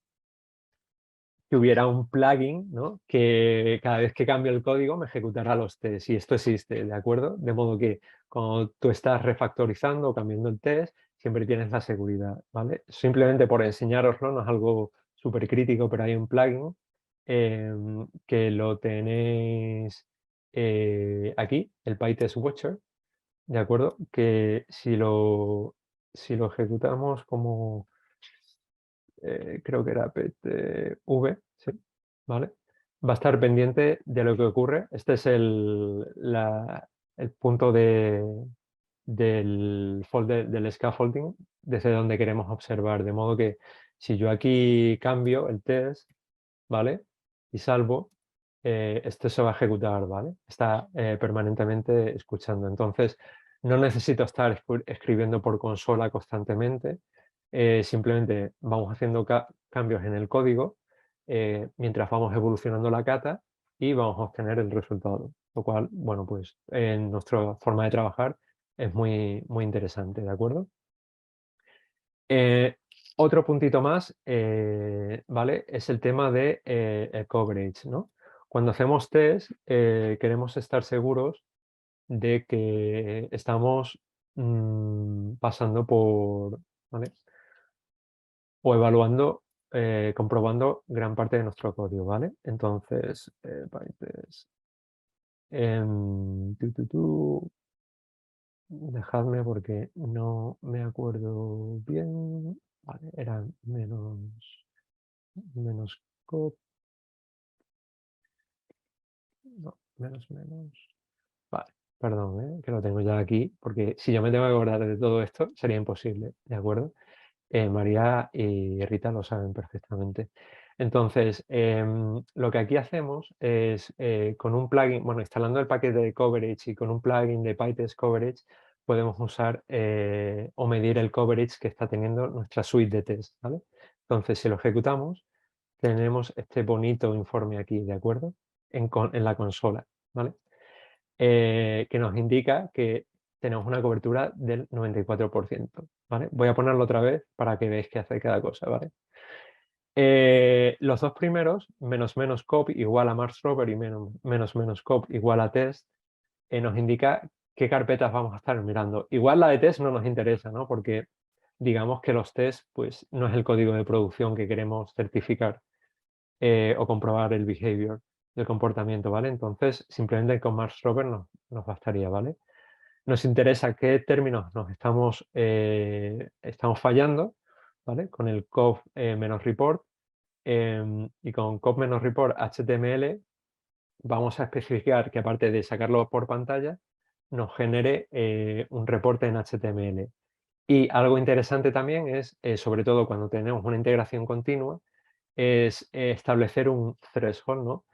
plugin, ¿no? Que cada vez que cambio el código me ejecutara los tests. Y esto existe, ¿de acuerdo? De modo que cuando tú estás refactorizando o cambiando el test, siempre tienes la seguridad, ¿vale? Simplemente por enseñároslo, no es algo súper crítico, pero hay un plugin que lo tenéis aquí, el PyTest Watcher, ¿de acuerdo? Que si lo si lo ejecutamos como, creo que era PTV, ¿sí? ¿Vale? Va a estar pendiente de lo que ocurre. Este es el punto del folder, del scaffolding, desde donde queremos observar. De modo que si yo aquí cambio el test, ¿vale? Y salvo, esto se va a ejecutar, ¿vale? Está permanentemente escuchando. Entonces, no necesito estar escribiendo por consola constantemente. Simplemente vamos haciendo cambios en el código mientras vamos evolucionando la cata y vamos a obtener el resultado. Lo cual, bueno, pues en nuestra forma de trabajar es muy, muy interesante, ¿de acuerdo? Eh, Otro puntito más, ¿vale? Es el tema de el coverage, ¿no? Cuando hacemos test, queremos estar seguros de que estamos pasando por, ¿vale? O evaluando, comprobando gran parte de nuestro código, ¿vale? Entonces, PyTest, dejadme porque no me acuerdo bien. Vale, era menos cop, no, menos. Vale, perdón, que lo tengo ya aquí, porque si yo me tengo que acordar de todo esto, sería imposible, ¿de acuerdo? María y Rita lo saben perfectamente. Entonces, lo que aquí hacemos es con un plugin, bueno, instalando el paquete de coverage y con un plugin de PyTest Coverage, podemos usar o medir el coverage que está teniendo nuestra suite de test, ¿vale? Entonces, si lo ejecutamos, tenemos este bonito informe aquí, ¿de acuerdo? En la consola, ¿vale? Que nos indica que tenemos una cobertura del 94%, ¿vale? Voy a ponerlo otra vez para que veáis qué hace cada cosa, ¿vale? Los dos primeros, menos cop igual a Mars Rover y menos cop igual a test, nos indica qué carpetas vamos a estar mirando. Igual la de test no nos interesa, ¿no? Porque digamos que los test, pues no es el código de producción que queremos certificar o comprobar el behavior, el comportamiento, ¿vale? Entonces, simplemente con Mars Rover nos bastaría, ¿vale? Nos interesa qué términos nos estamos fallando, ¿vale? Con el cov menos report y con cov menos report HTML vamos a especificar que aparte de sacarlo por pantalla, nos genere un reporte en HTML. Y algo interesante también es, sobre todo cuando tenemos una integración continua, es establecer un threshold, ¿no?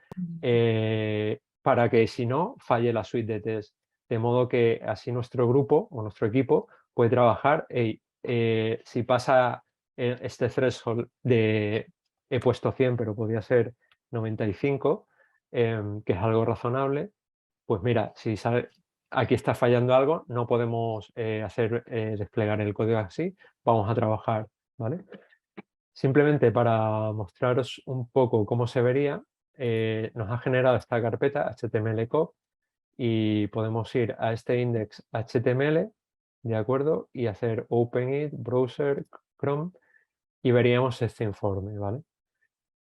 Para que si no, falle la suite de test. De modo que así nuestro grupo o nuestro equipo puede trabajar, si pasa este threshold de he puesto 100 pero podría ser 95, que es algo razonable, pues mira, si sale, aquí está fallando algo, no podemos desplegar el código así, vamos a trabajar, ¿vale? Simplemente para mostraros un poco cómo se vería, nos ha generado esta carpeta HTML-cop y podemos ir a este index HTML, ¿de acuerdo? Y hacer Open It, Browser, Chrome y veríamos este informe, ¿vale?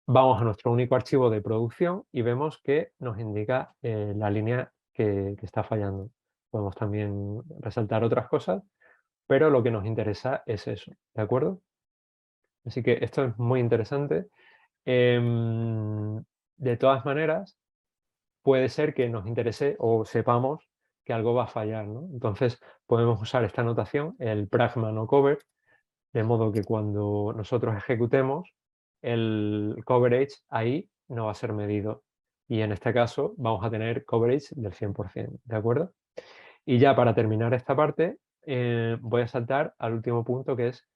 Vamos a nuestro único archivo de producción y vemos que nos indica la línea que está fallando. Podemos también resaltar otras cosas, pero lo que nos interesa es eso, ¿de acuerdo? Así que esto es muy interesante. De todas maneras, puede ser que nos interese o sepamos que algo va a fallar, ¿no? Entonces podemos usar esta notación, el pragma no cover, de modo que cuando nosotros ejecutemos, el coverage ahí no va a ser medido. Y en este caso vamos a tener coverage del 100%, ¿de acuerdo? Y ya para terminar esta parte, voy a saltar al último punto, que es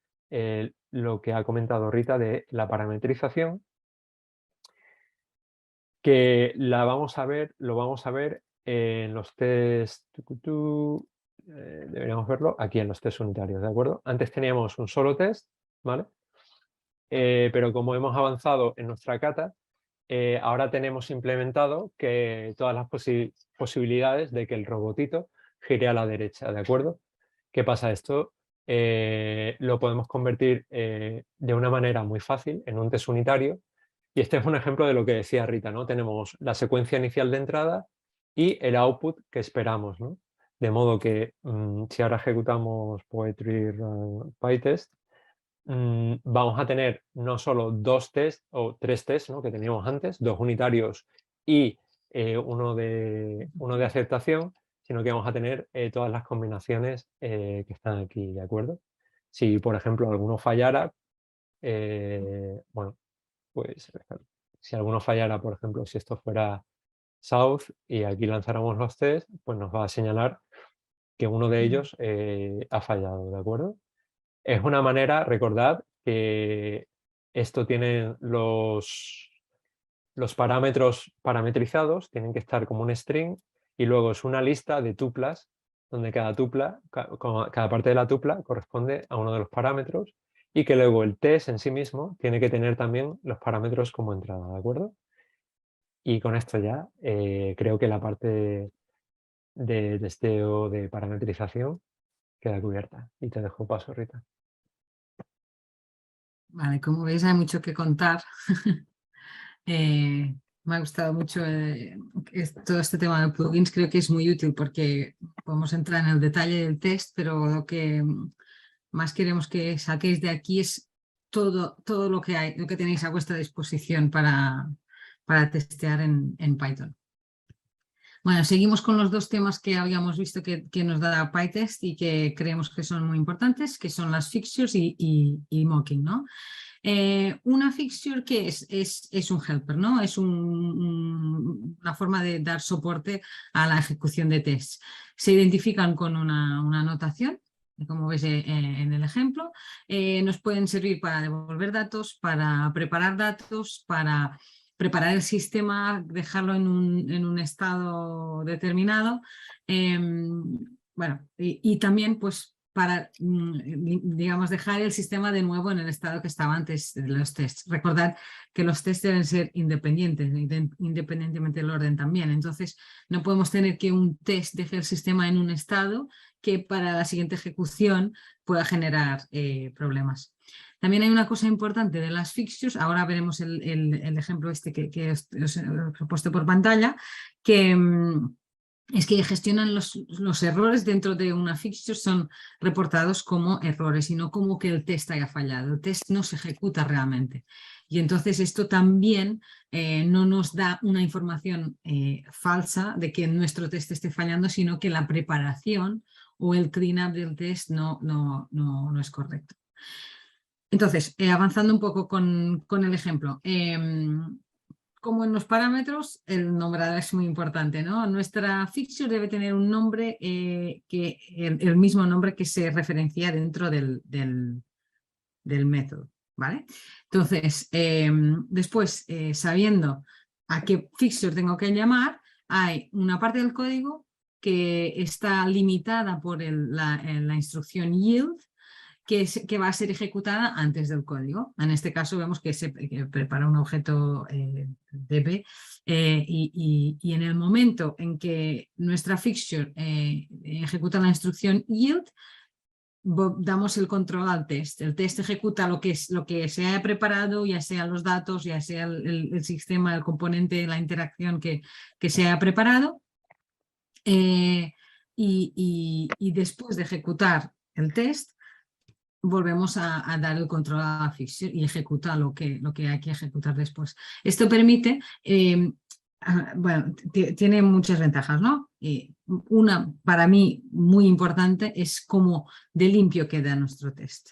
lo que ha comentado Rita de la parametrización, que lo vamos a ver en los test, deberíamos verlo aquí en los test unitarios, ¿de acuerdo? Antes teníamos un solo test, ¿vale? Pero como hemos avanzado en nuestra cata, ahora tenemos implementado que todas las posibilidades de que el robotito gire a la derecha, ¿de acuerdo? ¿Qué pasa? Esto lo podemos convertir de una manera muy fácil en un test unitario. Y este es un ejemplo de lo que decía Rita, ¿no? Tenemos la secuencia inicial de entrada y el output que esperamos, ¿no? de modo que si ahora ejecutamos Poetry Run PyTest, vamos a tener no solo 2 tests o 3 tests, ¿no?, que teníamos antes, 2 unitarios y uno de aceptación, sino que vamos a tener todas las combinaciones que están aquí, ¿de acuerdo? Si, por ejemplo, alguno fallara, bueno, pues si alguno fallara, por ejemplo, si esto fuera South y aquí lanzáramos los tests, pues nos va a señalar que uno de ellos ha fallado, ¿de acuerdo? Es una manera, recordad que esto tiene los parámetros parametrizados, tienen que estar como un string y luego es una lista de tuplas donde cada tupla, cada parte de la tupla corresponde a uno de los parámetros y que luego el test en sí mismo tiene que tener también los parámetros como entrada, ¿de acuerdo? Y con esto ya creo que la parte de testeo de parametrización queda cubierta. Y te dejo paso, Rita. Vale, como veis hay mucho que contar. Me ha gustado mucho todo este tema de plugins, creo que es muy útil porque podemos entrar en el detalle del test, pero lo que más queremos que saquéis de aquí es todo lo que hay, lo que tenéis a vuestra disposición para testear en Python. Bueno, seguimos con los 2 temas que habíamos visto que nos da PyTest y que creemos que son muy importantes, que son las fixtures y mocking, ¿no? Una fixture que es un helper, ¿no? Es una forma de dar soporte a la ejecución de tests. Se identifican con una notación, como veis en el ejemplo. Nos pueden servir para devolver datos, para preparar datos, para preparar el sistema, dejarlo en un estado determinado. Bueno, y también pues para, digamos, dejar el sistema de nuevo en el estado que estaba antes de los tests. Recordad que los tests deben ser independientes, independientemente del orden también. Entonces, no podemos tener que un test deje el sistema en un estado que para la siguiente ejecución pueda generar problemas. También hay una cosa importante de las fixtures, ahora veremos el ejemplo este que os he puesto por pantalla, que es que gestionan los errores dentro de una fixture, son reportados como errores y no como que el test haya fallado. El test no se ejecuta realmente. Y entonces esto también no nos da una información falsa de que nuestro test esté fallando, sino que la preparación o el cleanup del test no es correcto. Entonces, avanzando un poco con el ejemplo. Como en los parámetros, el nombrador es muy importante, ¿no? Nuestra fixture debe tener un nombre, el mismo nombre que se referencia dentro del método, ¿vale? Entonces, después, sabiendo a qué fixture tengo que llamar, hay una parte del código que está limitada por la instrucción yield, que va a ser ejecutada antes del código. En este caso vemos que se prepara un objeto DB y en el momento en que nuestra fixture ejecuta la instrucción yield, damos el control al test. El test ejecuta lo que se haya preparado, ya sea los datos, ya sea el sistema, el componente, la interacción que se haya preparado. Y después de ejecutar el test, volvemos a dar el control a la fixture y ejecuta lo que hay que ejecutar después. Esto permite, bueno, tiene muchas ventajas, ¿no? Una, para mí, muy importante es cómo de limpio queda nuestro test.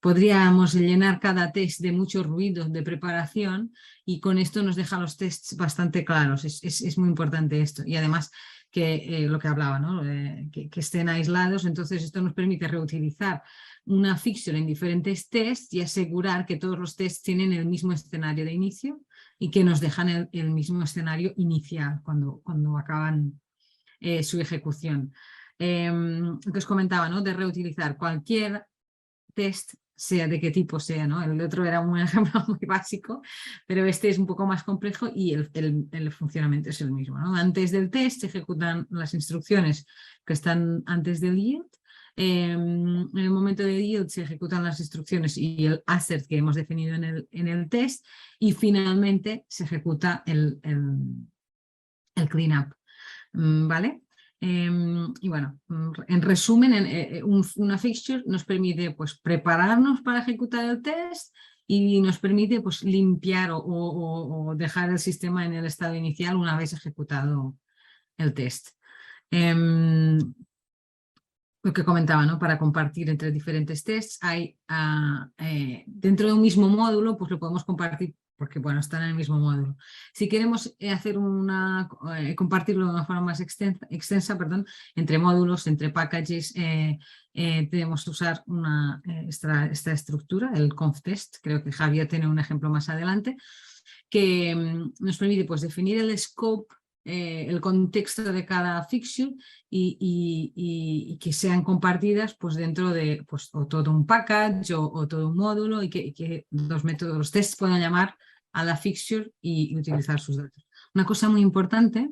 Podríamos llenar cada test de mucho ruido de preparación y con esto nos deja los tests bastante claros. Es muy importante esto. Y además, que lo que hablaba, ¿no? Que estén aislados, entonces esto nos permite reutilizar una fixture en diferentes tests y asegurar que todos los tests tienen el mismo escenario de inicio y que nos dejan el mismo escenario inicial cuando acaban su ejecución. Lo que os comentaba, ¿no? De reutilizar cualquier test, sea de qué tipo sea, ¿no? El otro era un ejemplo muy básico, pero este es un poco más complejo y el funcionamiento es el mismo, ¿no? Antes del test se ejecutan las instrucciones que están antes del yield. En el momento de yield se ejecutan las instrucciones y el assert que hemos definido en el test y finalmente se ejecuta el cleanup, ¿vale? Y bueno, en resumen, una fixture nos permite pues, prepararnos para ejecutar el test y nos permite pues, limpiar o dejar el sistema en el estado inicial una vez ejecutado el test. Lo que comentaba, ¿no? Para compartir entre diferentes tests, hay dentro de un mismo módulo, pues lo podemos compartir porque, bueno, están en el mismo módulo. Si queremos hacer compartirlo de una forma más extensa, perdón, entre módulos, entre packages, tenemos que usar esta estructura, el conf-test. Creo que Javier tiene un ejemplo más adelante, que nos permite pues, definir el scope, el contexto de cada fixture y que sean compartidas pues, dentro de pues, o todo un package o todo un módulo y que los tests puedan llamar a la fixture y utilizar sus datos. Una cosa muy importante,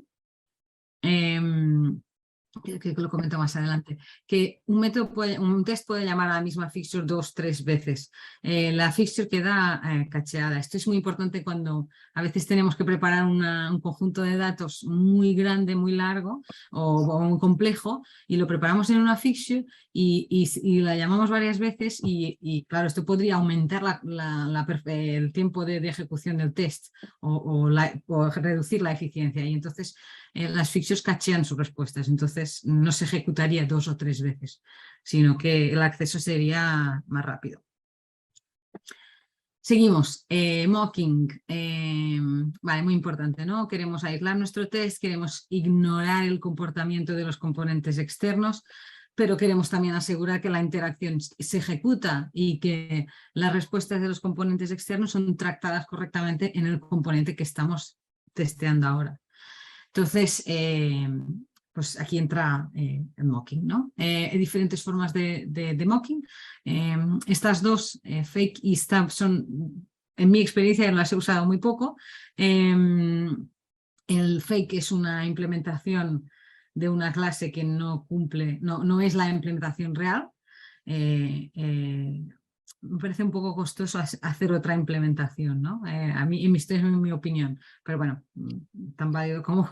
que lo comento más adelante, que un test puede llamar a la misma fixture 2 o 3 veces. La fixture queda cacheada. Esto es muy importante cuando a veces tenemos que preparar un conjunto de datos muy grande, muy largo o muy complejo y lo preparamos en una fixture y la llamamos varias veces y claro, esto podría aumentar el tiempo de ejecución del test o reducir la eficiencia y entonces las fixtures cachean sus respuestas, entonces no se ejecutaría 2 o 3 veces, sino que el acceso sería más rápido. Seguimos, mocking, vale, muy importante, ¿no? Queremos aislar nuestro test, queremos ignorar el comportamiento de los componentes externos, pero queremos también asegurar que la interacción se ejecuta y que las respuestas de los componentes externos son tratadas correctamente en el componente que estamos testeando ahora. Entonces, pues aquí entra el mocking, ¿no? Hay diferentes formas de mocking. Estas dos, fake y stub, son, en mi experiencia, las he usado muy poco. El fake es una implementación de una clase que no cumple, no es la implementación real. Me parece un poco costoso hacer otra implementación, ¿no? A mí, esto es mi opinión, pero bueno, tan válido como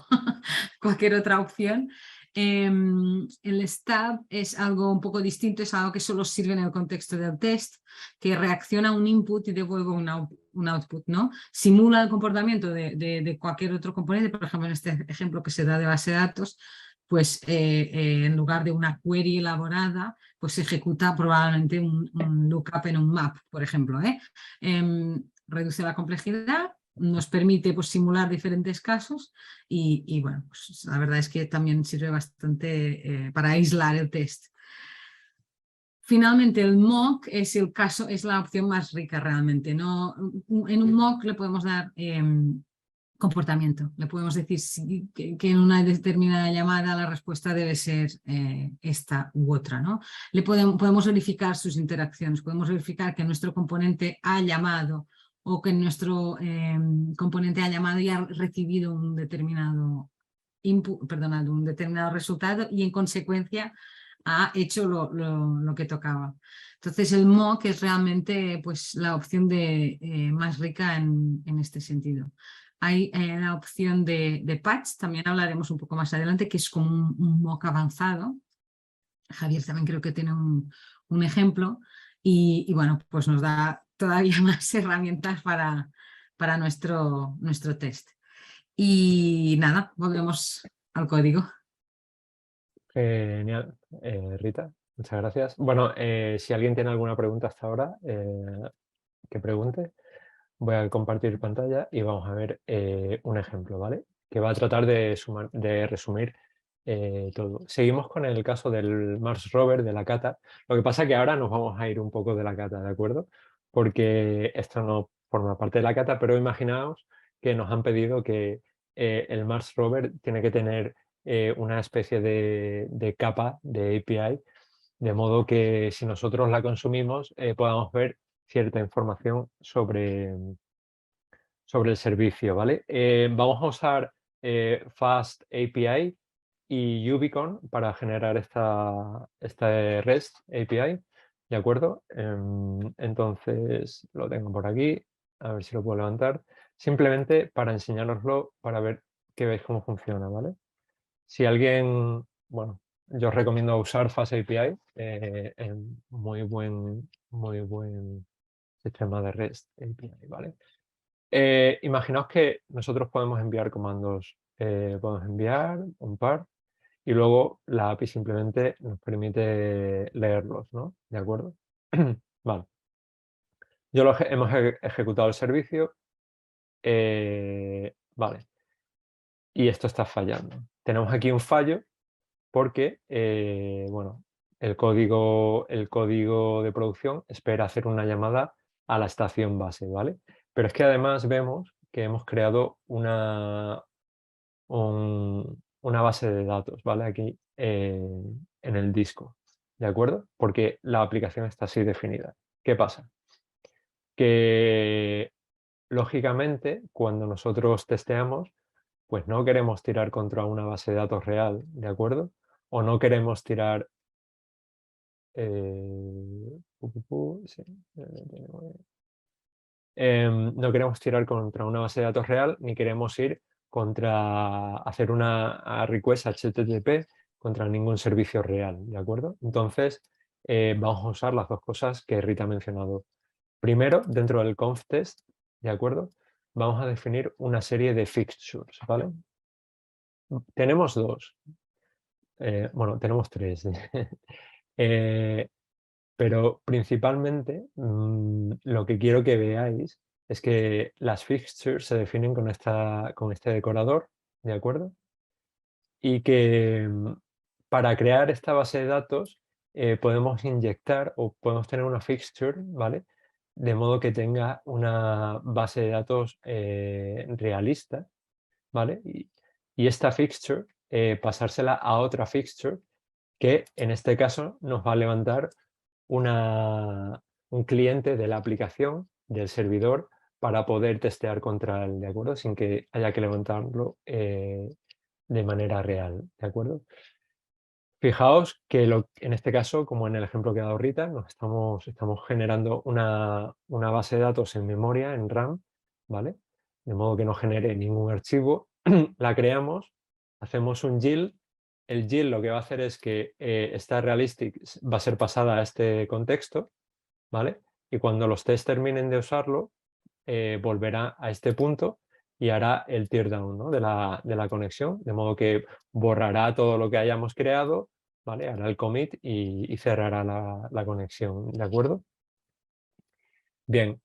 cualquier otra opción. El stub es algo un poco distinto, es algo que solo sirve en el contexto del test, que reacciona a un input y devuelve un output, ¿no? Simula el comportamiento de cualquier otro componente, por ejemplo, en este ejemplo que se da de base de datos, pues en lugar de una query elaborada, pues se ejecuta probablemente un lookup en un map, por ejemplo. Reduce la complejidad, nos permite pues, simular diferentes casos y bueno, pues, la verdad es que también sirve bastante para aislar el test. Finalmente, el mock es la opción más rica realmente, ¿no? En un mock le podemos dar comportamiento. Le podemos decir que en una determinada llamada la respuesta debe ser esta u otra, ¿no? Podemos verificar sus interacciones, podemos verificar que nuestro componente ha llamado o que nuestro componente ha llamado y ha recibido un determinado un determinado resultado y en consecuencia ha hecho lo que tocaba. Entonces el mock es realmente pues, la opción más rica en este sentido. Hay la opción de patch, también hablaremos un poco más adelante, que es como un mock avanzado. Javier también creo que tiene un ejemplo y bueno, pues nos da todavía más herramientas para nuestro test. Y nada, volvemos al código. Genial, Rita, muchas gracias. Bueno, si alguien tiene alguna pregunta hasta ahora, que pregunte. Voy a compartir pantalla y vamos a ver un ejemplo, ¿vale? Que va a tratar de resumir todo. Seguimos con el caso del Mars Rover, de la cata. Lo que pasa es que ahora nos vamos a ir un poco de la cata, ¿de acuerdo? Porque esto no forma parte de la cata, pero imaginaos que nos han pedido que el Mars Rover tiene que tener una especie de capa de API, de modo que si nosotros la consumimos podamos ver cierta información sobre el servicio, ¿vale? Vamos a usar Fast API y Ubicon para generar esta REST API, ¿de acuerdo? Entonces lo tengo por aquí, a ver si lo puedo levantar. Simplemente para enseñároslo, para ver que veáis cómo funciona, ¿vale? Si alguien bueno, yo os recomiendo usar Fast API, muy buen sistema de REST API, ¿vale? Imaginaos que nosotros podemos enviar comandos, podemos enviar un par y luego la API simplemente nos permite leerlos, ¿no? ¿De acuerdo? Vale. Hemos ejecutado el servicio, vale, y esto está fallando. Tenemos aquí un fallo porque, bueno, el código de producción espera hacer una llamada a la estación base, ¿vale? Pero es que además vemos que hemos creado una base de datos, ¿vale? Aquí en el disco, ¿de acuerdo? Porque la aplicación está así definida. ¿Qué pasa? Que lógicamente cuando nosotros testeamos, pues no queremos tirar contra una base de datos real, ¿de acuerdo? O no queremos tirar sí, no queremos tirar contra una base de datos real, ni queremos ir contra hacer una request HTTP contra ningún servicio real, ¿de acuerdo? Entonces, vamos a usar las dos cosas que Rita ha mencionado. Primero, dentro del conf test, ¿de acuerdo? Vamos a definir una serie de fixtures, ¿vale? Tenemos dos, bueno, tenemos tres. Eh, Pero principalmente lo que quiero que veáis es que las fixtures se definen con este decorador, ¿de acuerdo? Y que para crear esta base de datos podemos inyectar o podemos tener una fixture, ¿vale? De modo que tenga una base de datos realista, ¿vale? Y esta fixture pasársela a otra fixture que en este caso nos va a levantar un cliente de la aplicación, del servidor, para poder testear contra él, ¿de acuerdo? Sin que haya que levantarlo de manera real, ¿de acuerdo? Fijaos que en este caso, como en el ejemplo que ha dado Rita, estamos generando una base de datos en memoria, en RAM, ¿vale? De modo que no genere ningún archivo. La creamos, hacemos un GIL. El GIL lo que va a hacer es que esta realistic va a ser pasada a este contexto, ¿vale? Y cuando los tests terminen de usarlo, volverá a este punto y hará el teardown, ¿no? de la conexión, de modo que borrará todo lo que hayamos creado, ¿vale? Hará el commit y cerrará la conexión, ¿de acuerdo? Bien,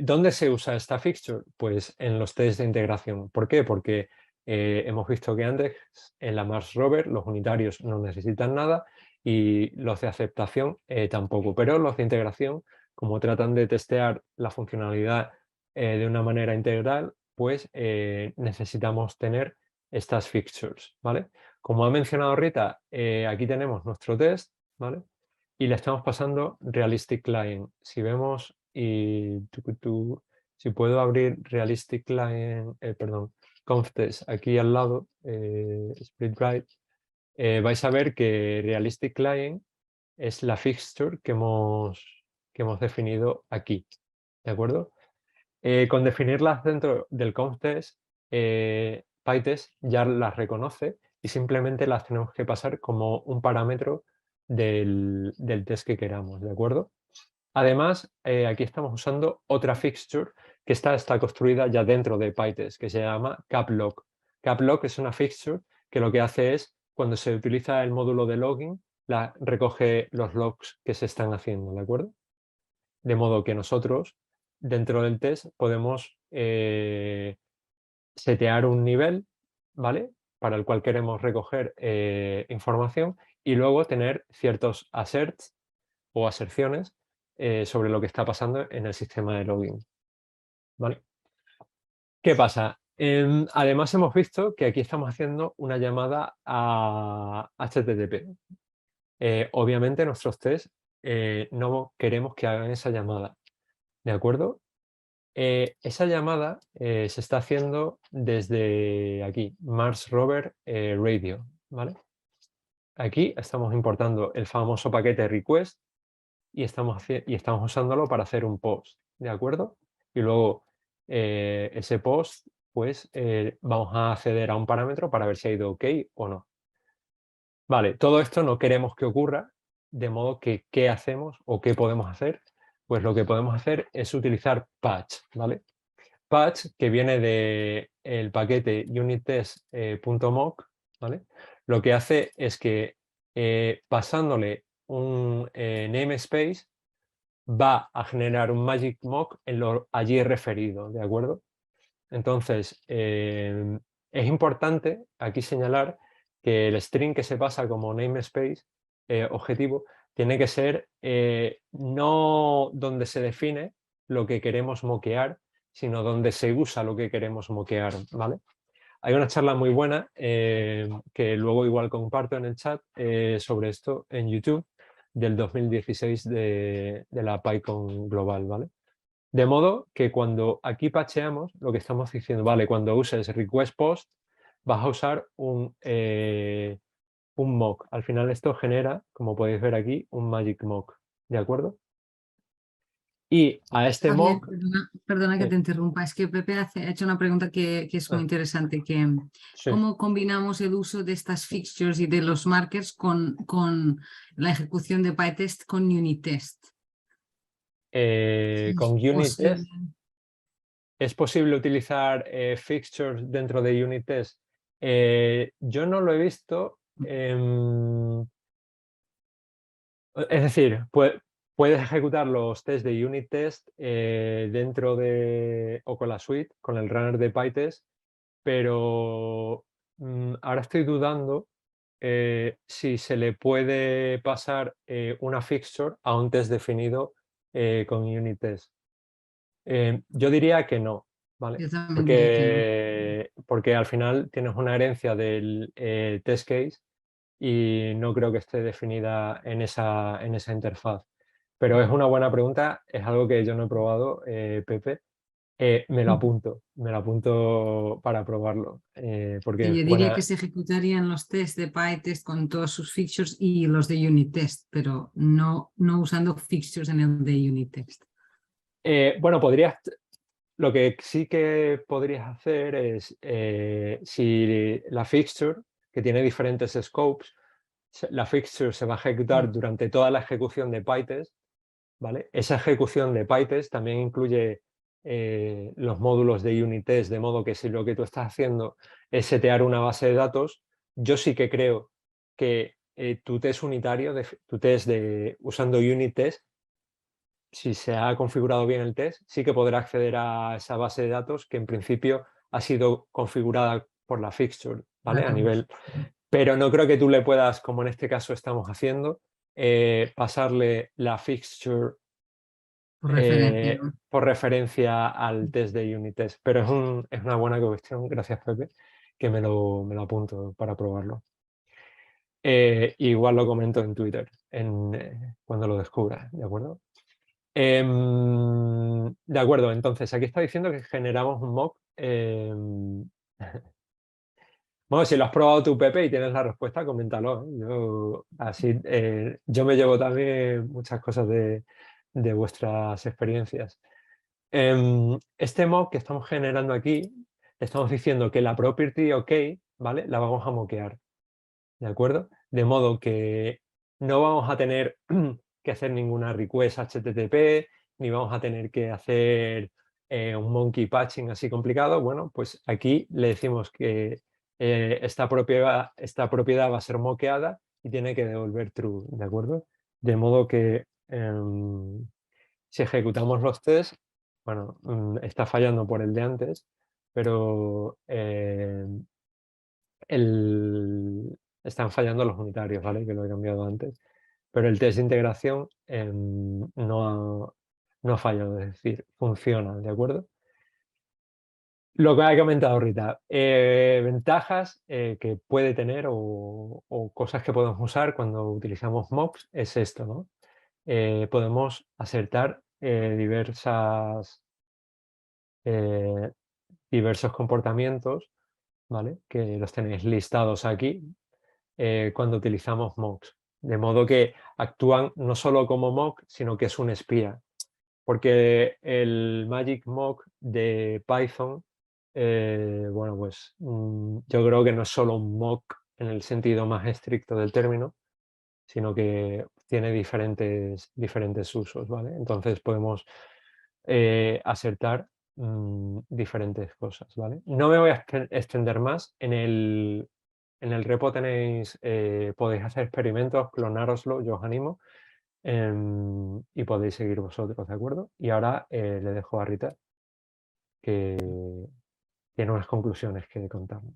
¿dónde se usa esta fixture? Pues en los tests de integración. ¿Por qué? Porque hemos visto que antes en la Mars Rover los unitarios no necesitan nada y los de aceptación tampoco, pero los de integración, como tratan de testear la funcionalidad de una manera integral, pues necesitamos tener estas fixtures, ¿vale? Como ha mencionado Rita, aquí tenemos nuestro test, ¿vale? Y le estamos pasando Realistic Client. Si vemos y si puedo abrir Realistic Client, perdón, Conftest aquí al lado, SplitBright, vais a ver que Realistic Client es la fixture que hemos definido aquí, ¿de acuerdo? Con definirlas dentro del Conftest, PyTest ya las reconoce y simplemente las tenemos que pasar como un parámetro del test que queramos, ¿de acuerdo? Además, aquí estamos usando otra fixture que está construida ya dentro de PyTest, que se llama CapLog. CapLog es una fixture que lo que hace es, cuando se utiliza el módulo de logging, recoge los logs que se están haciendo, ¿de acuerdo? De modo que nosotros, dentro del test, podemos setear un nivel, ¿vale? Para el cual queremos recoger información y luego tener ciertos asserts o aserciones sobre lo que está pasando en el sistema de login, ¿vale? ¿Qué pasa? Además hemos visto que aquí estamos haciendo una llamada a HTTP. Obviamente nuestros tests no queremos que hagan esa llamada, ¿de acuerdo? Esa llamada se está haciendo desde aquí, Mars Rover Radio, ¿vale? Aquí estamos importando el famoso paquete request y estamos usándolo para hacer un post, ¿de acuerdo? Y luego ese post, pues vamos a acceder a un parámetro para ver si ha ido OK o no. Vale, todo esto no queremos que ocurra, de modo que, ¿qué hacemos o qué podemos hacer? Pues lo que podemos hacer es utilizar patch, ¿vale? Patch, que viene del paquete unittest.mock, ¿vale? Lo que hace es que pasándole un namespace va a generar un magic mock en lo allí referido, ¿de acuerdo? Entonces, es importante aquí señalar que el string que se pasa como namespace objetivo tiene que ser no donde se define lo que queremos moquear, sino donde se usa lo que queremos moquear, ¿vale? Hay una charla muy buena que luego igual comparto en el chat sobre esto en YouTube del 2016 de la PyCon global, ¿vale? De modo que cuando aquí patcheamos, lo que estamos diciendo, vale, cuando uses request post, vas a usar un mock. Al final esto genera, como podéis ver aquí, un magic mock, ¿de acuerdo? Y a este Javier, mock, perdona que sí, te interrumpa, es que Pepe ha hecho una pregunta que es muy ah, interesante, que sí, ¿cómo combinamos el uso de estas fixtures y de los markers con la ejecución de PyTest con unit test? Si con es unit posible. test, ¿es posible utilizar fixtures dentro de unit test? Yo no lo he visto. Es decir, puedes ejecutar los tests de unit test dentro de o con la suite, con el runner de PyTest, pero ahora estoy dudando si se le puede pasar una fixture a un test definido con unit test. Yo diría que no, ¿vale? Yo también diría que no. Porque al final tienes una herencia del test case y no creo que esté definida en esa interfaz. Pero es una buena pregunta, es algo que yo no he probado, Pepe. Me lo apunto para probarlo, porque Sí, es yo diría que buena. se ejecutarían los tests de PyTest con todos sus fixtures y los de unit test, pero no usando fixtures en el de unit test. Bueno, lo que sí que podrías hacer es, si la fixture, que tiene diferentes scopes, la fixture se va a ejecutar durante toda la ejecución de PyTest, ¿vale? Esa ejecución de PyTest también incluye los módulos de unit test, de modo que si lo que tú estás haciendo es setear una base de datos, yo sí que creo que tu test unitario, tu test usando unit test, si se ha configurado bien el test, sí que podrá acceder a esa base de datos que en principio ha sido configurada por la fixture, ¿vale? A Claro, nivel, pero no creo que tú le puedas, como en este caso estamos haciendo, pasarle la fixture por referencia, ¿no? por referencia al test de unit test. Pero es una buena cuestión, gracias Pepe, que me lo apunto para probarlo. Igual lo comento en Twitter cuando lo descubra, ¿de acuerdo? De acuerdo, entonces aquí está diciendo que generamos un mock. Bueno, si lo has probado tú, Pepe, y tienes la respuesta, coméntalo, ¿eh? Yo me llevo también muchas cosas de vuestras experiencias. Este mock que estamos generando aquí, le estamos diciendo que la property OK, ¿vale? La vamos a moquear, ¿de acuerdo? De modo que no vamos a tener que hacer ninguna request HTTP, ni vamos a tener que hacer un monkey patching así complicado. Bueno, pues aquí le decimos que esta propiedad va a ser moqueada y tiene que devolver true, ¿de acuerdo? De modo que si ejecutamos los tests, bueno, está fallando por el de antes, pero están fallando los unitarios, ¿vale? Que lo he cambiado antes. Pero el test de integración no ha fallado, es decir, funciona, ¿de acuerdo? Lo que ha comentado Rita, ventajas que puede tener o cosas que podemos usar cuando utilizamos mocks es esto, ¿no? Podemos acertar eh, diversos comportamientos, ¿vale? Que los tenéis listados aquí cuando utilizamos mocks. De modo que actúan no solo como mock, sino que es un espía. Porque el Magic Mock de Python, bueno, pues yo creo que no es solo un mock en el sentido más estricto del término, sino que tiene diferentes usos, ¿vale? Entonces podemos acertar diferentes cosas, ¿vale? No me voy a extender más. En el repo tenéis, podéis hacer experimentos, clonároslo, yo os animo, y podéis seguir vosotros, ¿de acuerdo? Y ahora le dejo a Rita, que tiene unas conclusiones que contarnos.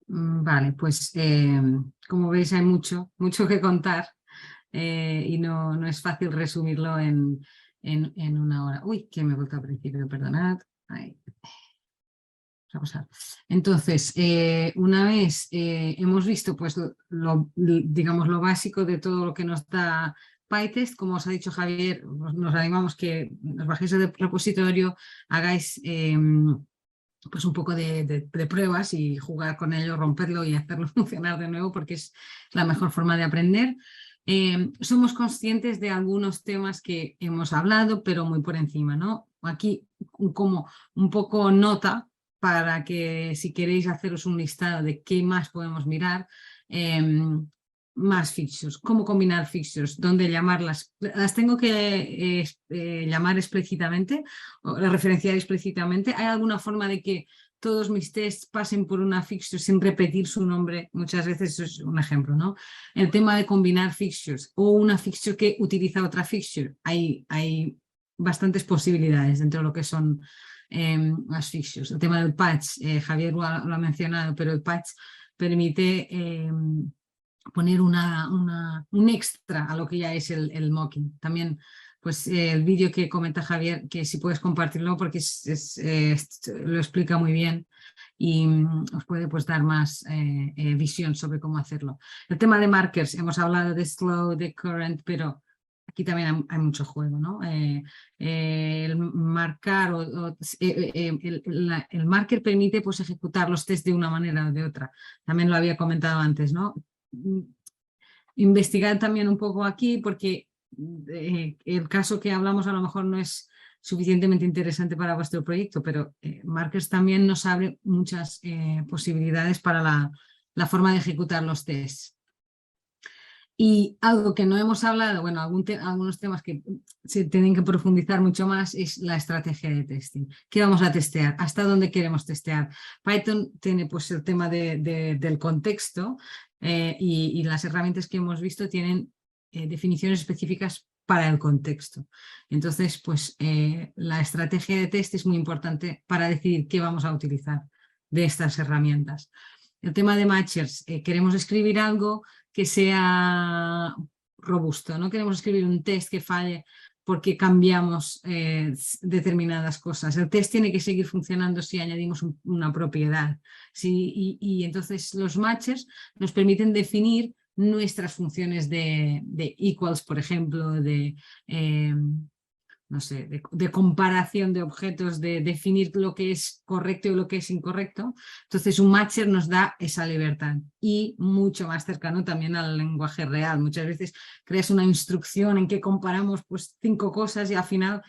Vale, pues como veis hay mucho que contar y no es fácil resumirlo en una hora. Uy, que me he vuelto al principio, perdonad. Ahí. Vamos a pasar. Entonces, una vez hemos visto pues, digamos, lo básico de todo lo que nos da PyTest, como os ha dicho Javier, nos animamos que os bajéis del repositorio, hagáis pues un poco de pruebas y jugar con ello, romperlo y hacerlo funcionar de nuevo porque es la mejor forma de aprender. Somos conscientes de algunos temas que hemos hablado, pero muy por encima, ¿no? Aquí como un poco nota para que si queréis haceros un listado de qué más podemos mirar, más fixtures, cómo combinar fixtures, dónde llamarlas. Las tengo que llamar explícitamente o referenciar explícitamente. ¿Hay alguna forma de que todos mis tests pasen por una fixture sin repetir su nombre? Muchas veces eso es un ejemplo, ¿no? El tema de combinar fixtures o una fixture que utiliza otra fixture. Hay bastantes posibilidades dentro de lo que son las fixtures. El tema del patch, Javier lo ha mencionado, pero el patch permite poner un extra a lo que ya es el mocking. También pues el vídeo que comenta Javier, que si puedes compartirlo porque lo explica muy bien y os puede pues dar más visión sobre cómo hacerlo. El tema de markers, hemos hablado de slow, de current, pero aquí también hay mucho juego, ¿no? El marcar el marker permite pues ejecutar los tests de una manera o de otra. También lo había comentado antes, ¿no? Investigar también un poco aquí porque el caso que hablamos a lo mejor no es suficientemente interesante para vuestro proyecto, pero Markers también nos abre muchas posibilidades para la forma de ejecutar los tests. Y algo que no hemos hablado, bueno, algunos temas que se tienen que profundizar mucho más es la estrategia de testing. ¿Qué vamos a testear? ¿Hasta dónde queremos testear? Python tiene pues el tema del contexto y las herramientas que hemos visto tienen definiciones específicas para el contexto. Entonces, pues la estrategia de test es muy importante para decidir qué vamos a utilizar de estas herramientas. El tema de matchers, queremos escribir algo que sea robusto, no queremos escribir un test que falle porque cambiamos determinadas cosas. El test tiene que seguir funcionando si añadimos una propiedad. Y entonces los matchers nos permiten definir nuestras funciones de equals, por ejemplo, no sé, de comparación de objetos, de definir lo que es correcto y lo que es incorrecto. Entonces un matcher nos da esa libertad y mucho más cercano también al lenguaje real. Muchas veces creas una instrucción en que comparamos pues 5 cosas y al final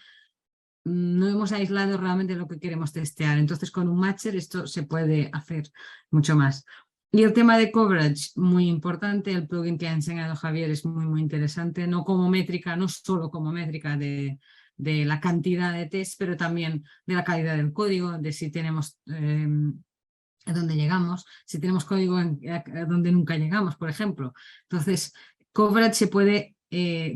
no hemos aislado realmente lo que queremos testear. Entonces con un matcher esto se puede hacer mucho más. Y el tema de coverage, muy importante. El plugin que ha enseñado Javier es muy interesante, no como métrica, no solo como métrica de la cantidad de test, pero también de la calidad del código, de si tenemos a dónde llegamos, si tenemos código a donde nunca llegamos, por ejemplo. Entonces, coverage se puede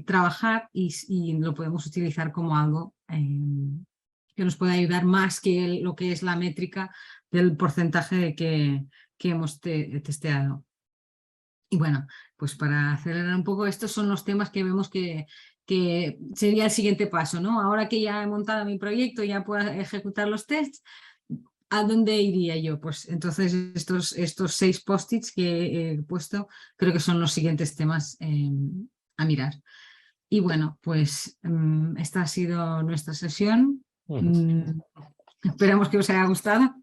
trabajar y lo podemos utilizar como algo que nos puede ayudar más que lo que es la métrica del porcentaje que hemos testeado. Y bueno, pues para acelerar un poco, estos son los temas que vemos que sería el siguiente paso, ¿no? Ahora que ya he montado mi proyecto, ya puedo ejecutar los tests, ¿a dónde iría yo? Pues entonces estos 6 post-its que he puesto creo que son los siguientes temas a mirar. Y bueno, pues esta ha sido nuestra sesión. Esperamos que os haya gustado.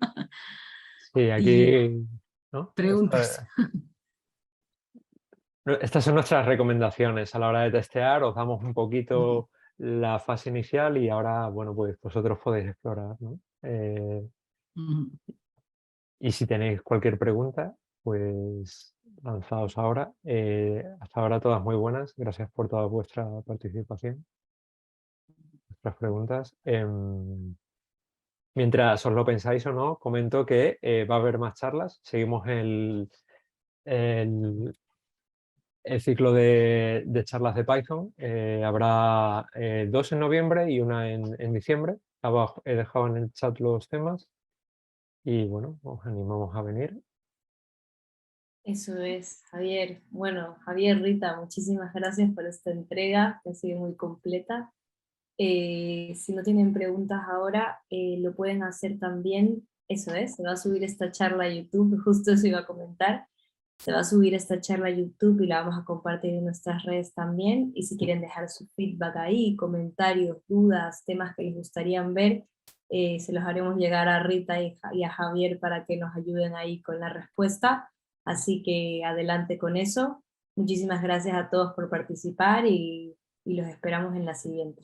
Sí, Y aquí, ¿no? preguntas. Estas son nuestras recomendaciones a la hora de testear. Os damos un poquito la fase inicial y ahora, bueno, pues vosotros podéis explorar, ¿no? Ujú. Y si tenéis cualquier pregunta, pues lanzaos ahora. Hasta ahora todas muy buenas. Gracias por toda vuestra participación, vuestras preguntas. Mientras os lo pensáis o no, comento que va a haber más charlas. Seguimos el, el ciclo de charlas de Python. Habrá 2 en noviembre y una en diciembre. Abajo he dejado en el chat los temas y bueno, os animamos a venir. Eso es, Javier. Bueno, Javier, Rita, muchísimas gracias por esta entrega, que ha sido muy completa. Si no tienen preguntas ahora, lo pueden hacer también. Eso es, se va a subir esta charla a YouTube, justo eso iba a comentar. Se va a subir esta charla a YouTube y la vamos a compartir en nuestras redes también. Y si quieren dejar su feedback ahí, comentarios, dudas, temas que les gustarían ver, se los haremos llegar a Rita y a Javier para que nos ayuden ahí con la respuesta. Así que adelante con eso. Muchísimas gracias a todos por participar y los esperamos en la siguiente.